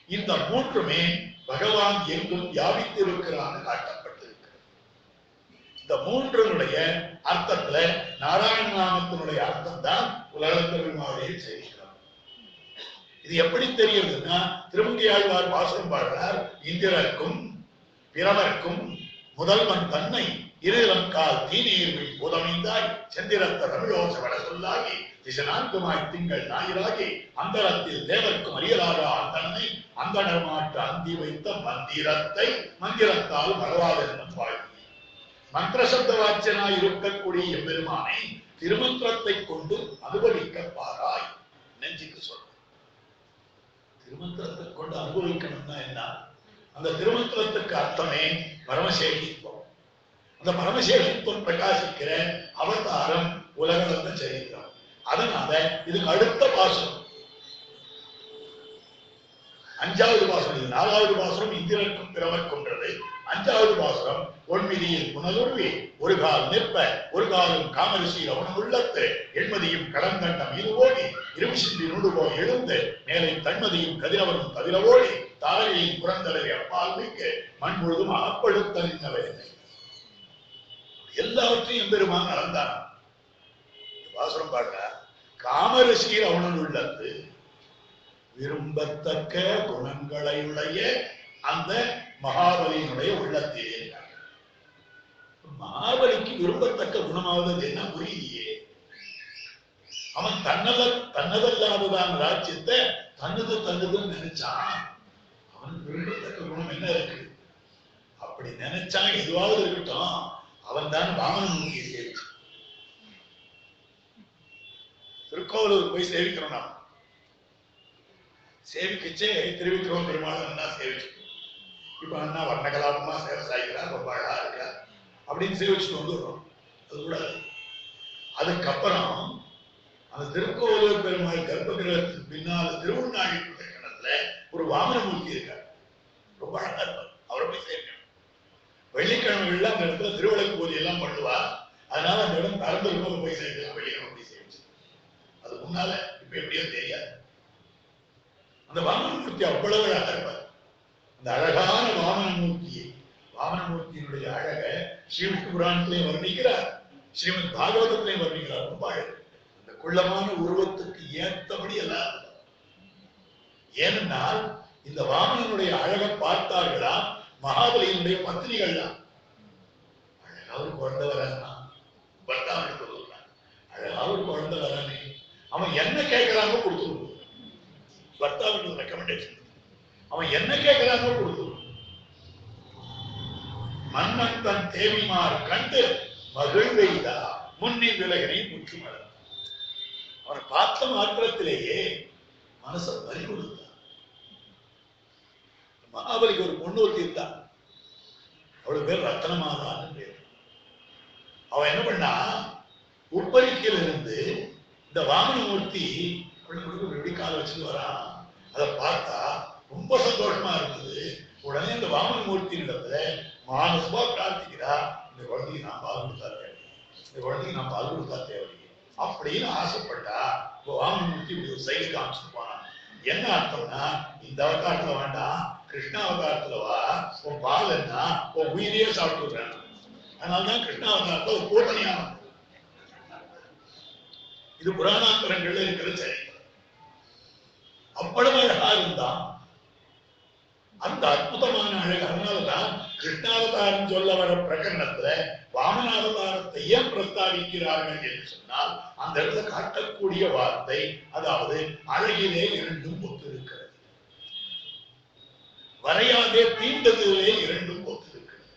இந்த 3மே பகவான் எங்கும் வியாபித்திருக்கிறான்னு காட்டப்பட்டிருக்கிறது. இந்த 3னுடைய அர்த்தத்துல நாராயண நாமத்தினுடைய அர்த்தம் தான் உலகத்தினுடைய செய்கிறார். இது எப்படி தெரியுதுன்னா, திருமங்கையாழ்வார் வாசகம் பாடுறார். இந்திரர்க்கும் பிறவர்க்கும் முதல்வன் தன்னை இருளங்கால் தீநீர்வில் புதமைந்தாய் செந்திரத்த தமிழோச வட சொல்லாகி திசைநான்குமாய் திங்கள் ஞாயிறாகி அந்தரத்தில் தேவர்க்கும் அறியலாக அந்தனை அந்தனர் மாற்ற அந்தி வைத்த மந்திரத்தை மந்திரத்தால் பகவாதென்னும் வாழ்க்கை. மந்திர சப்த வாச்சனாய் இருக்கக்கூடிய எம்பெருமானை திருமந்திரத்தை கொண்டு அனுபவிக்க பாராய். நெஞ்சுக்கு சொல்ற திருமந்திரத்தை கொண்டு அனுபவிக்கணும்னா என்ன? அந்த திருமந்திரத்துக்கு அர்த்தமே பரமசேஷித்துவம். அந்த பரமசேஷித்துவம் பிரகாசிக்கிற அவதாரம் உலகளந்த சரித்திரம். அதனால இதுக்கு அடுத்த பாசனம் 5வது பாசனம், 4வது பாசனம் இந்திரனுக்கும் பிறவர்க்கொன்றது. 5வது பாசனம் ஒன்மிதியில் புனலுருவி ஒரு கால் நிற்ப ஒரு காலும் காமரிசி அவன் உள்ளத்து எண்மதியும் கடந்தண்டம் இது ஓடி இருமிசிந்தி நூடுபோ எழுந்து மேலை தன்மதியும் கதிரவனும் கதிர ஓடி தாரையின் புறந்தலை அப்பால் மிக்க மண் முழுதும் அகப்படுத்த நின்றவை. எல்லாவற்றையும் எம்பெருமான் நடந்தான். வாசனம் பாடுற காமரிசி அவனுள் உள்ளத்து விரும்பத்தக்க குணங்களையுடைய அந்த மகாபலியினுடைய உள்ளத்திலே. மகாபலிக்கு விரும்பத்தக்க குணமாவது என்ன புரியலையே. அவன் தன்னதல்லாததான் ராஜ்யத்தை தன்னதுன்னு நினைச்சான். அவன் விரும்பத்தக்க குணம் என்ன இருக்கு அப்படி நினைச்சான். எதுவாவது இருக்கட்டும், அவன் தான் வாமனமூர்த்தியை சேவிச்சான். திருக்கோவிலூர் போய் சேவிக்கிறோம். நாம் சேவிக்கச்சே திருவிக்கிரம பெருமாள் அண்ணா சேவிச்சோம். இப்ப அண்ணா வர்ணகலாபமா சேவை சாய்க்கிறார், ரொம்ப அழகா இருக்கா அப்படின்னு சேவிச்சுட்டு வந்துடுறோம். அது கூடாது. அதுக்கப்புறம் அந்த திருக்கோவிலூர் பெருமாள் கர்ப்ப கிரகத்துக்கு பின்னால் திருவண்ணாழி கிணத்துல ஒரு வாமனமூர்த்தி இருக்கார், ரொம்ப அழகா இருப்பார். அவரை போய் சேர்க்கணும். வெள்ளிக்கிழமைகள்ல அந்த இடத்துல திருவிளக்கு பூஜை எல்லாம் பண்ணுவா. அதனால அந்த இடம் திறந்திருக்கும், போய் சேர்க்கலாம். வெள்ளிக்கிழமை போய் சேவிச்சு அது முன்னால இப்ப எப்படியோ தெரியாது. அந்த வாமனமூர்த்தி அவ்வளவு அழகா இருப்பார். இந்த அழகான வாமனமூர்த்தியை, வாமனமூர்த்தியினுடைய அழக ஸ்ரீ விஷ்ணு புராணத்திலே வர்ணிக்கிறார், ஸ்ரீமத் பாகவதத்திலே வர்ணிக்கிறார். ரொம்ப அழகு. அந்த குள்ளமான உருவத்துக்கு ஏற்றபடி எல்லாம். ஏனென்றால் இந்த வாமனனுடைய அழகை பார்த்தார்களா மகாபலியினுடைய பத்திரிகள்லாம். அழகா ஒரு குழந்தை வரானா, பர்த்தாவுக்கு சொல்லுறான், அழகா ஒரு குழந்தை வரானே, அவன் என்ன கேட்கிறானோ கொடுத்துருவோம். பர்த்தாவுக்கு ரெக்கமெண்டேஷன், அவன் என்ன கேட்கிறானோ கொடுத்துருவோம். மன்னன் தன் தேவிமார் கண்டு மகிழ்வைதா முன்னின் விலகனை முற்றுமல. அவனை பார்த்த மாத்திரத்திலேயே மனசை பறி கொடுத்தான். மகாபலிக்கு ஒரு பொண்ணு ஒருத்தி இருந்தான், அவளுக்கு பேர் ரத்தனமாதான் பேர். அவன் என்ன பண்ணா, உப்பரிக்கையில இருந்து இந்த வாமனமூர்த்தி எப்படி கால வச்சுட்டு வரான். அதை பார்த்தா ரொம்ப சந்தோஷமா இருந்தது. உடனே இந்த வாமனமூர்த்தியிடத்துல மானசமா பிரார்த்திக்கிறா, இந்த குழந்தைக்கு நான் பால் கொடுத்தா தேவை, இந்த குழந்தைக்கு நான் பால் கொடுத்தா தேவை அப்படின்னு ஆசைப்பட்டா. இப்போ வாமனமூர்த்தி இப்படி ஒரு சைடு காமிச்சுட்டு போனான். என்ன அர்த்தம்னா, இந்த அவதாரத்துல வேண்டாம், கிருஷ்ண அவதாரத்துல வா, உன் பால் என்ன உன் உயிரையே சாப்பிட்டுறேன். அதனால்தான் கிருஷ்ண அவதாரத்துல ஒரு கூட்டணியா வந்தது. இது புராணாந்தரங்கள்ல இருக்கிற சரித்திரம். அவ்வளவு அழகா இருந்தான். அந்த அற்புதமான அழகு. அதனாலதான் கிருஷ்ணாவதாரம் சொல்ல வர பிரகரணத்துல வாமனாவதாரத்தை ஏன் பிரஸ்தாபிக்கிறார்கள் என்று சொன்னால், அந்த இடத்துல காட்டக்கூடிய வார்த்தை, அதாவது அழகிலே இரண்டும் ஒத்திருக்கிறது, வரையாதே தீண்டதிலே இரண்டும் ஒத்திருக்கிறது.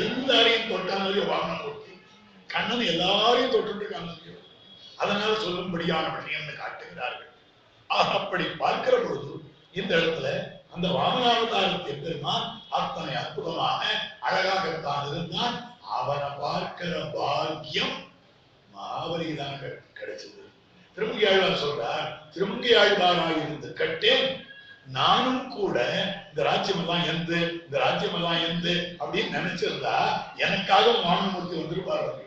எல்லாரையும் தொட்டானது வாமனமூர்த்தி, கண்ணன் எல்லாரையும் தொட்டு இருக்காங்க. அதனால சொல்லும்படியான விஷயம் காட்டுகிறார்கள். அப்படி பார்க்கிற பொழுது இந்த இடத்துல அந்த வாமனாவதாரத்தின் பெருமான் அத்தனை அற்புதமாக அழகாகத்தான் இருந்தான். அவனை பார்க்கிற பாக்கியம் மகாபலிதான் கிடைச்சது. திருமங்கை ஆழ்வார் சொல்றார், திருமங்கை ஆழ்வாராக இருந்து கட்டேன், நானும் கூட இந்த ராஜ்யம் எல்லாம் எந்து, இந்த ராஜ்யம் எல்லாம் எந்து அப்படின்னு நினைச்சிருந்தா எனக்காக வாமனமூர்த்தி வந்திருப்பார்கள்.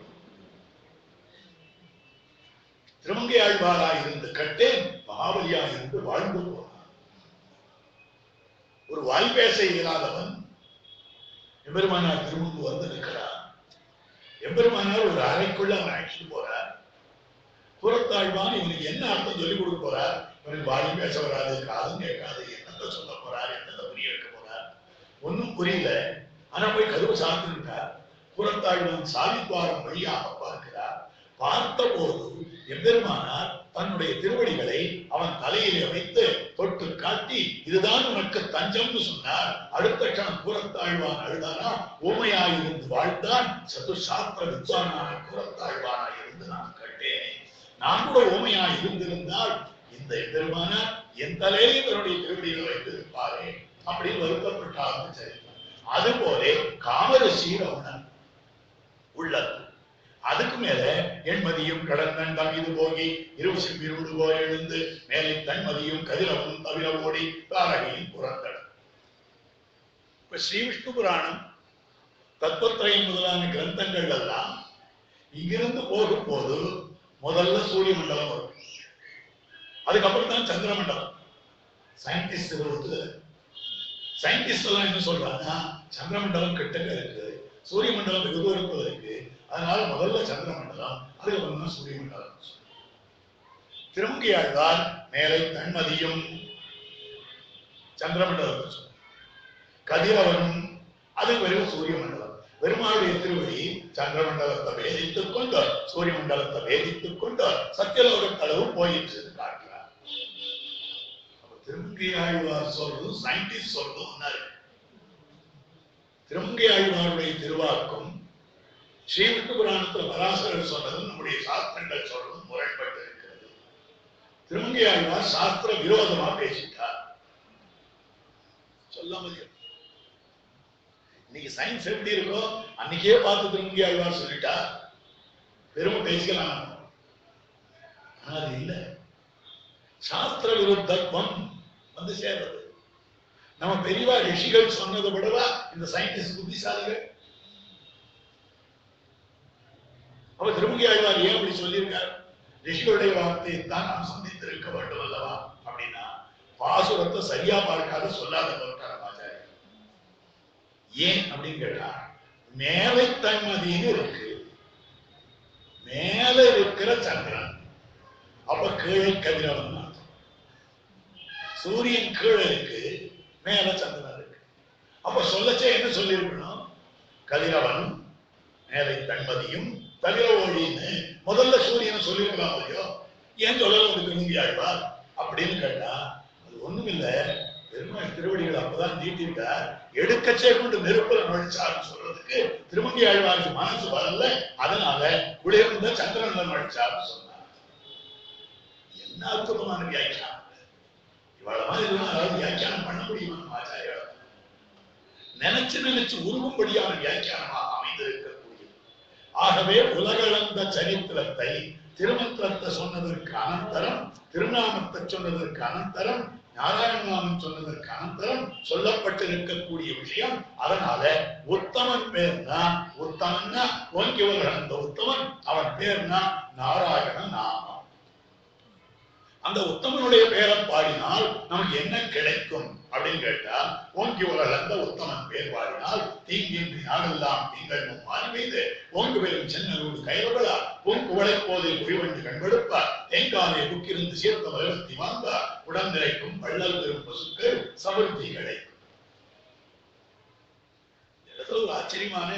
திருமங்கை ஆழ்வாராக இருந்து கட்டேன், மகாபலியாக இருந்து வாழ்ந்து போனான். ஒரு வாய் பேச இயலாதவன் எம்பெருமானார் திருமுன்பு வந்து நிற்கிறார். எம்பெருமானார் ஒரு அறைக்குள்ள அவன் அழைச்சிட்டு போறார். புறத்தாழ்வான் இவனுக்கு என்ன அர்த்தம் சொல்லிக் கொடுக்க போறார்? இவனுக்கு வாய் பேச வராது, காதும் கேட்காது, என்னத்தை சொல்ல போறார், என்னத்தை புரிய வைக்க போறார், ஒன்னும் புரியல. ஆனா போய் கதவு சாத்திருக்கார். புறத்தாழ்வான் சாவித்வாரம் வழியாக பார்க்கிறார். பார்த்த போது எம்பெருமானார் தன்னுடைய திருவடிகளை அவன் தலையிலே வைத்து தொட்டு காட்டி, இதுதான் உனக்கு தஞ்சம்னு சொன்னார். அடுத்த கணம் புறத்தாழ்வான் அழுதானா, ஊமையாயிருந்து வாழ்ந்தான், சதுசாஸ்திர வித்வானான புறத்தாழ்வானாய் இருந்து நான் கட்டேன். நான் கூட ஊமையாய் இருந்திருந்தால் இந்த எம்பெருமானார் என் தலையிலே தன்னுடைய திருவடிகளை வைத்திருப்பாரே அப்படின்னு வருத்தப்பட்டாலும் சரி. அதுபோலே காமரசி ரமணன் உள்ளது. அதுக்கு மேல எண்மதியும் கடந்தண்டம் இது போகி இருவசி பிரிவுடு போய் எழுந்து மேலே தன்மதியும் கதிரவும் தவிர ஓடி தாரகையின் புறந்தட. இப்ப ஸ்ரீ விஷ்ணு புராணம், தத்துவத்திரயம் முதலான கிரந்தங்கள் எல்லாம் இங்கிருந்து போகும்போது முதல்ல சூரிய மண்டலம் வரும், அதுக்கப்புறம் தான் சந்திர மண்டலம். சயின்டிஸ்ட் எல்லாம் என்ன சொல்றாங்கன்னா, சந்திர மண்டலம் கிட்டக்க இருக்கு, சூரிய மண்டலம் வெகு தூரத்தில் இருக்கு, அதனால முதல்ல சந்திர மண்டலம், அதுக்கப்புறம் தான் சூரிய மண்டலம். திருமங்கை ஆழ்வார் மேலே தன்மதியும் சந்திர மண்டலத்தை சொல்ற, கதிரவனும் அது வெறும் சூரிய மண்டலம். பெருமாளுடைய திருவடி சந்திர மண்டலத்தை வேதித்துக் கொண்டு சூரிய மண்டலத்தை வேதித்துக் கொண்டு சத்தியலோக தளவு போயிட்டு காட்டுறார். திருமங்கை ஆழ்வார் சொல்றதும் சயின்டிஸ்ட் சொல்றதும் ஒன்னாரு. திருமங்கை ஆழ்வாருடைய திருவாக்கும் ஸ்ரீ விஷ்ணு புராணத்துல பராசரர் சொன்னதும் நம்முடைய சாஸ்திரங்கள் சொல்றதும் முரண்பட்டு இருக்கிறது. திருமங்கை ஆழ்வார் சாஸ்திர விரோதமா பேசிட்டார். சொல்ல முடியும். இன்னைக்கு சயின்ஸ் எப்படி இருக்கோ அன்னைக்கே பார்த்து திருமங்கை ஆழ்வார் சொல்லிட்டா பெருமை பேசிக்கலாம். ஆனா அது இல்லை. சாஸ்திர விருத்தத்துவம் வந்து சேர்றது. நம்ம பெரியவா ரிஷிகள் சொன்னதை விடவா இந்த சயின்டிஸ்ட் புத்திசாலிகள்? அப்ப திருமங்கை ஆழ்வார் ஏன் அப்படி சொல்லியிருக்கார்? ரிஷிகளுடைய வார்த்தையை தான் நாம் சந்தித்திருக்க வேண்டும் அல்லவா அப்படின்னா, பாசுரத்தை சரியா பார்க்காத சொல்லாத ஆச்சாரியர். ஏன் அப்படின்னு கேட்டா மேலை தன்மதின்னு இருக்கு, மேல இருக்கிற சந்திரன், அப்ப கீழே கதிரவன் அர்த்தம். சூரியன் கீழே இருக்கு, மேல சந்திரன் இருக்கு. அப்ப சொல்லச்சே என்ன சொல்லி இருக்கணும்? கதிரவன் மேலை தன்மதியும் தவிர ஒழின்னு முதல்ல சூரியனை சொல்லிருக்கலாம் இல்லையோ, ஏன் சொல்லலாம் ஆழ்வார் அப்படின்னு கேட்டா அது ஒண்ணும் இல்ல. பெருமாள் திருவடிகள் அப்பதான் நீட்டிருக்கார், எடுக்கச்சே கொண்டு நெருப்புல நுழைச்சாருன்னு சொல்றதுக்கு திருமங்கி ஆழ்வாருக்கு மனசு வரல. அதனால குளிர்ந்த சந்திரன்ல நுழைச்சாருன்னு சொன்னார். என்ன அற்புதமான வியாக்கியானம்! இவ்வளவு மாதிரி வியாக்கியானம் பண்ண முடியுமா ஆச்சாரியால்? நினைச்சு உருகும்படியான வியாக்கியானமாக அமைந்திருக்கக்கூடியது. ஆகவே உலகளந்த சரித்திரத்தை திருமந்திரத்தை சொன்னதற்கு அனந்தரம், திருநாமத்தை சொன்னதற்கு அனந்தரம், நாராயணநாமம் சொன்னதற்கு அனந்தரம் சொல்லப்பட்டிருக்கக்கூடிய விஷயம். அதனால உத்தமன் பேர்னா, உத்தமன்னா ஓங்கி உலகளந்த உத்தமன், அவன் பேர்னா நாராயண நாமம். அந்த உத்தமனுடைய பெயரை பாடினால் நமக்கு என்ன கிடைக்கும் அப்படின்னு கேட்டா, ஓங்கி உலகளந்த உத்தமன் பேர் பாடினால் தீங்கின்றி நாடெல்லாம் நீங்கள் மாறி பெய்து ஓங்கு பெரும் சென்னலோடு கைவர்களா பூங்குவளை போதில் குழிவண்டு கண்பெடுப்பார் தேங்காலை புக்கிருந்து சீர்த்த மலர்த்தி வாழ்ந்தார் உடன்நிறைக்கும் வள்ளல் பெரும் பசுக்கள் சமிருத்தி கிடைக்கும். ஒரு ஆச்சரியமான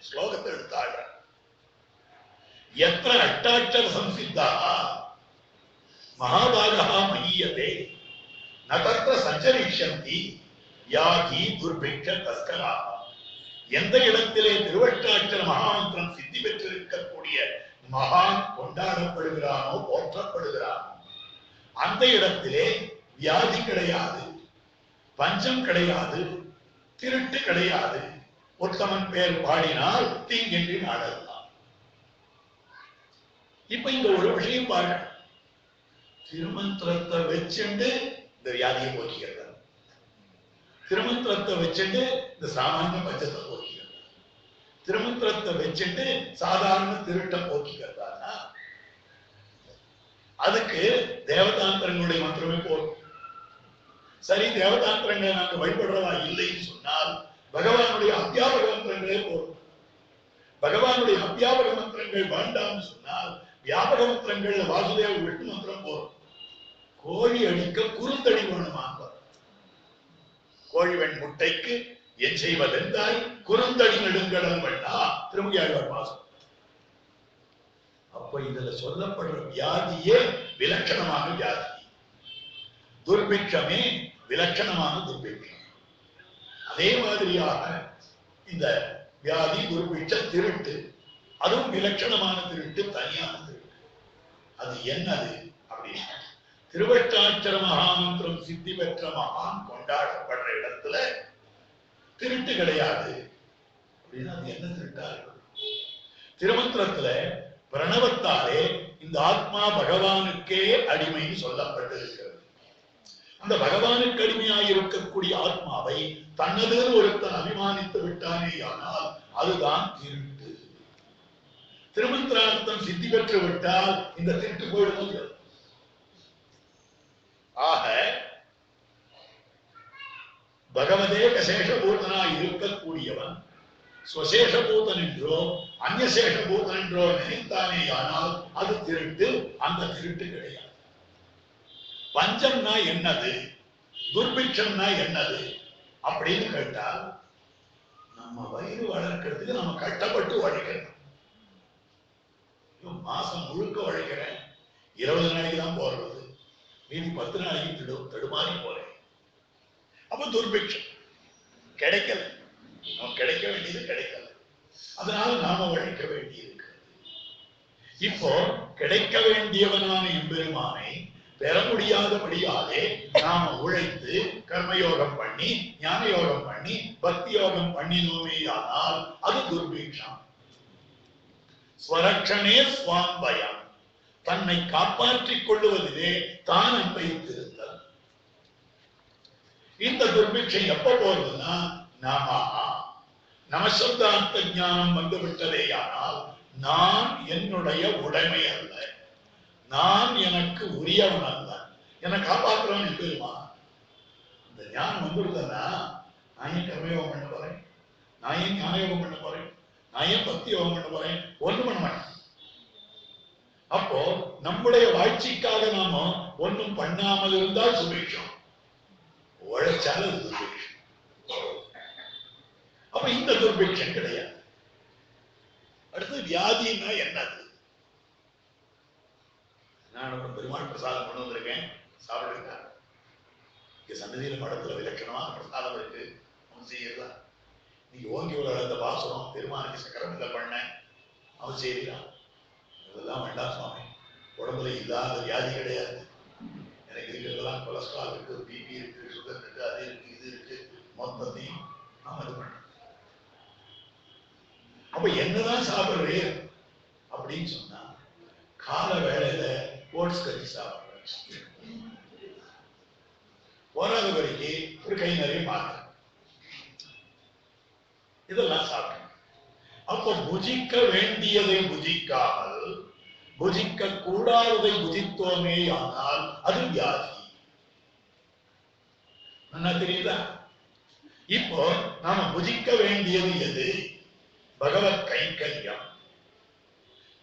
ஸ்லோகத்தை எடுத்தாள். எத்த அட்டாட்சர சம்சித்தா மகாபாகா மயீயதே நதத்ர சஞ்சரிஷந்தி யாகி துர்பிக்ஷ தஸ்கரா. எந்த இடத்திலே திருவட்டாட்சர மகாமந்திரம் சித்தி பெற்றிருக்கக்கூடிய மகான் கொண்டாடப்படுகிறானோ, போற்றப்படுகிறானோ, அந்த இடத்திலே வியாதி கிடையாது, பஞ்சம் கிடையாது, திருட்டு கிடையாது. உத்தமன் பேர் பாடினால் தீங்கின்றி நாடலாம். இப்ப இங்க ஒரு விஷயம் பாருங்க, திருமந்திரத்தை வச்சுண்டு இந்த வியாதியை போக்கிக்கிறது, திருமந்திரத்தை வச்சுட்டு இந்த சாமானிய பஞ்சத்தை போக்கிக்கிறது, திருமந்திரத்தை வச்சுட்டு சாதாரண திருட்டை போக்கிக்கிறதா? அதுக்கு தேவதாந்திரங்களுடைய மந்திரமே போதும். சரி, தேவதாந்திரங்களை நாங்கள் வழிபடுறதா இல்லைன்னு சொன்னால் பகவானுடைய அத்தியாபக மந்திரங்களே போதும். பகவானுடைய அத்தியாபக மந்திரங்கள் வேண்டாம்னு சொன்னால் வியாபக மந்திரங்கள்ல வாசுதேவ விஷ்ணு மந்திரம் போதும். கோழி அடிக்க குறுந்தடி வேணுமா? கோழிவெண் முட்டைக்கு என் செய்வதென்றாய் குறுந்தடி நெடுங்கடல் வேண்டா திருமங்கி ஆழ்வார் பாசம். அப்ப இதுல சொல்லப்படுற வியாதியே விலட்சணமான வியாதி, துர்பிக்ஷமே விலட்சணமான துர்பிக்ஷம். அதே மாதிரியாக இந்த வியாதி துர்பிக்ஷ திருட்டு, அதுவும் விலட்சணமான திருட்டு, தனியான திருட்டு. அது என்னது அப்படின்னு, திருவட்டாட்சர மகாமந்திரம் சித்தி பெற்ற மகான் கொண்டாடப்படுற இடத்துல திருட்டு கிடையாது அப்படின்னா அது என்ன திருட்டா இருக்கும்? திருமந்திரத்துல பிரணவத்தாலே இந்த ஆத்மா பகவானுக்கே அடிமைன்னு சொல்லப்பட்டிருக்கிறது. அந்த பகவானுக்கு அடிமையாக இருக்கக்கூடிய ஆத்மாவை தன்னதுன்னு ஒருத்தன் அபிமானித்து விட்டானே ஆனால் அதுதான் திருட்டு. திருமந்திரார்த்தம் சித்தி பெற்று விட்டால் இந்த திருட்டு போயிடுவது. ஆக பகவதே கசேஷபூதனாய் இருக்கக்கூடியவன் ஸ்வசேஷபூதன் என்றோ அந்நசேஷபூதன் என்றோ நினைத்தானே ஆனால் அது திருட்டு. அந்த திருட்டு கிடையாது. பஞ்சம்னா என்னது, துர்பிக்ஷம்னா என்னது அப்படின்னு கேட்டால், நம்ம வயிறு வளர்க்கிறதுக்கு நம்ம கட்டப்பட்டு உழைக்கணும். மாசம் முழுக்க உழைக்கிறேன், 20 நாளைக்கு தான் போறது, மீதி 10 நாளைக்கு தடுமாறி போறேன். அப்ப துர்பிக்ஷம் கிடைக்கல, நமக்கு கிடைக்க வேண்டியது கிடைக்கல, அதனால நாம உழைக்க வேண்டியிருக்கு. இப்போ கிடைக்க வேண்டியவனான எம்பெருமானை பெற முடியாதபடியாலே நாம உழைத்து கர்மயோகம் பண்ணி ஞான யோகம் பண்ணி பக்தி யோகம் பண்ணினோமே ஆனால் அது துர்பிக்ஷம். ஸ்வரக்ஷணே ஸ்வாம் பயம், தன்னை காப்பாற்றிக் கொள்ளுவதிலே தான் அன்பைத்திருத்தல். இந்த துர்பிக்ஷை எப்ப போறதுன்னா, நமசப்தார்த்த ஞானம் வந்து விட்டதேயானால் நான் என்னுடைய உடைமை அல்ல, நான் எனக்கு உரியவன் அல்ல, என்னை காப்பாற்றுறவன் எம்பெருமான். அந்த ஞானம் வந்துடுதுன்னா நான் ஏன் கர்மயோகம் பண்ண போறேன், நான் ஏன் ஞானயோகம் பண்ண போறேன், நான் ஏன் பக்தி யோகம் பண்ண போறேன், ஒண்ணும் பண்ண மாட்டேன். அப்போ நம்முடைய வாழ்ச்சிக்காக நாம ஒன்றும் பண்ணாமல் இருந்தால் சுபிக்ஷம், உழைச்சாலும் அது துர்பிக்ஷம். அப்ப இந்த துர்பிக்ஷம் கிடையாது. அடுத்து வியாதின்னா என்னது? நான் ஒரு பெருமாள் பிரசாதம் கொண்டு வந்திருக்கேன், சாப்பிடுங்க. இங்க சன்னதியில மடத்துல விலட்சணமான பிரசாதம் இருக்கு, அவன் செய்யலாம். நீங்க ஓங்கி உலகத்தை பாசுறோம், பெருமானுக்கு சக்கரமில்ல பண்ண அவன் செய்யலாம். இதெல்லாம் வேண்டாம் சுவாமி, உடம்புல இல்லாத வியாதி கிடையாது, எனக்கு இருக்கிறதெல்லாம் கொலஸ்ட்ரால் இருக்கு, பிபி இருக்கு, சுகர் இருக்கு, அது இருக்கு, இது இருக்கு, மொத்தத்தையும் நாம இது பண்றோம். அப்ப என்னதான் சாப்பிடுறேன் அப்படின்னு சொன்னா கால வேளையில ஓட்ஸ் கறி சாப்பிடுறேன், போராத வரைக்கு ஒரு கை நிறைய மாத்திரை, இதெல்லாம் சாப்பிடுறேன். அப்ப புஜிக்க வேண்டியதை புஜிக்காமல் புஜிக்க கூடாததை புஜித்தோமே ஆனால் அது வியாதி. என்ன தெரியுதா? இப்போ நாம புஜிக்க வேண்டியது எது? பகவத் கைங்கரியம்.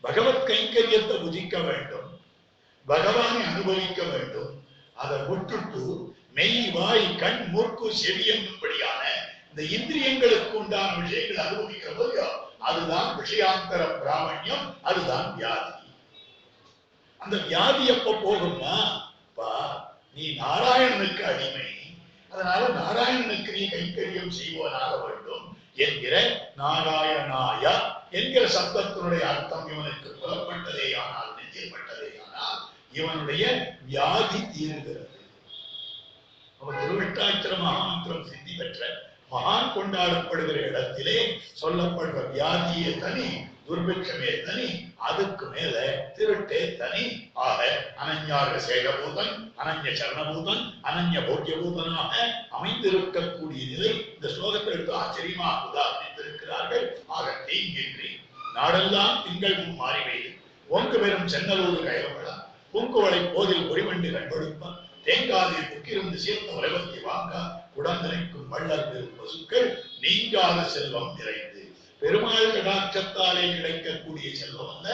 பகவத் கைங்கரியத்தை புஜிக்க வேண்டும், பகவானை அனுபவிக்க வேண்டும். அதை விட்டுட்டு மெய் வாய் கண் மூக்கு செவி என்னும்படியான இந்த இந்திரியங்களுக்கு உண்டான விஷயங்களை அனுபவிக்கிற போது அதுதான் விஷயாந்தர பிராமணியம், அதுதான் வியாதி. அந்த வியாதி எப்ப போகும்னா, நீ நாராயணனுக்கு அடிமை, அதனால நாராயணனுக்கு நீ கைங்கரியம் செய்வனாக வேண்டும் என்கிற நாராயணாய என்கிற சப்தத்தினுடைய அர்த்தம் இவனுக்கு புலப்பட்டதே ஆனால், நெஞ்சில்பட்டதே ஆனால் இவனுடைய வியாதி தீர்கிறது. அவர் திருவட்டாட்சர மகாமந்திரம் சித்தி பெற்ற மகான் கொண்டாடப்படுகிற இடத்திலே சொல்லப்படுற வியாதியே தனி, துர்பிக்ஷமே தனி, அதுக்கு மேல திருட்டே தனி. ஆக அனன்யாக சேகபூதன், அனன்ய சரணபூதன், அனன்ய போக்கியபூதனாக அமைந்திருக்கக்கூடிய நிலை இந்த ஸ்லோகத்தை எடுத்து ஆச்சரியமாக உதாரணத்திருக்கிறார்கள். ஆக தீங்கின்றி நாடெல்லாம் திங்கள் மாறி பெய்து ஒன்று பெறும் சென்னலூர் கயவளா பூங்குவளை போதில் பொறிவண்டி கண்படுப்ப தேங்காதில் புக்கிருந்து சேர்த்த உலகத்தை வாங்க உடந்திரைக்கும் வள்ளல் பெரும் பசுக்கள் நீங்காத செல்வம் நிறைந்து. பெருமாள் கடாட்சத்தாலே கிடைக்கக்கூடிய செல்வம் அல்ல,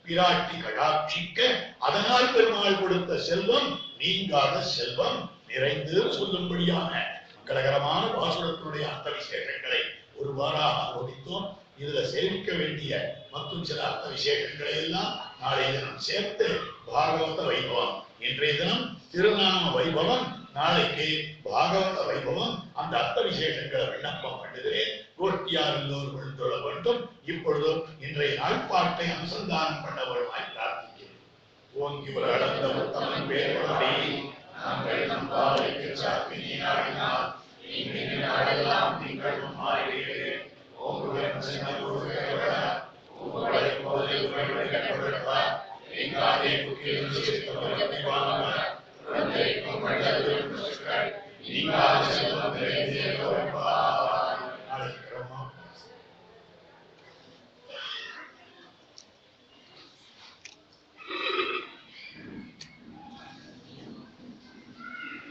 பிராட்டி கடாட்சிக்க அதனால் பெருமாள் கொடுத்த செல்வம் நீங்காத செல்வம் நிறைந்து சொல்லும்படியான மங்களகரமான பாசுரத்தினுடைய அர்த்த விசேஷங்களை ஒருவாறாக அனுபவித்தோம். இதுல சேமிக்க வேண்டிய மற்றும் சில அர்த்த விசேஷங்களை எல்லாம் நாளைய தினம் சேர்த்து பாகவத வைபவம், இன்றைய தினம் திருநாம வைபவம், நாளைக்கு பாகவத வைபவம், அந்த அர்த்த விசேஷங்களை விண்ணப்பம் பண்ணுகிறேன். கோஷ்டியார் எல்லோரும் தொழ வேண்டும். இப்பொழுதும் இன்றைய நாள்பாட்டை அனுசந்தானம் பண்ண வருமாய் பிரார்த்திக்கிறேன். ஓங்கி ஒரு அடர்ந்த உத்தமன் பேர்வழி நாங்கள் நம் பாவைக்கு சாப்பினி நாடினால் நீங்க நாடெல்லாம் திங்களும் மாறிவிடு ஓங்குவன் சின்னூர் கைவிட உங்களை போதில் கட்டப்படுவா எங்காதே புக்கில் வாங்க நீங்க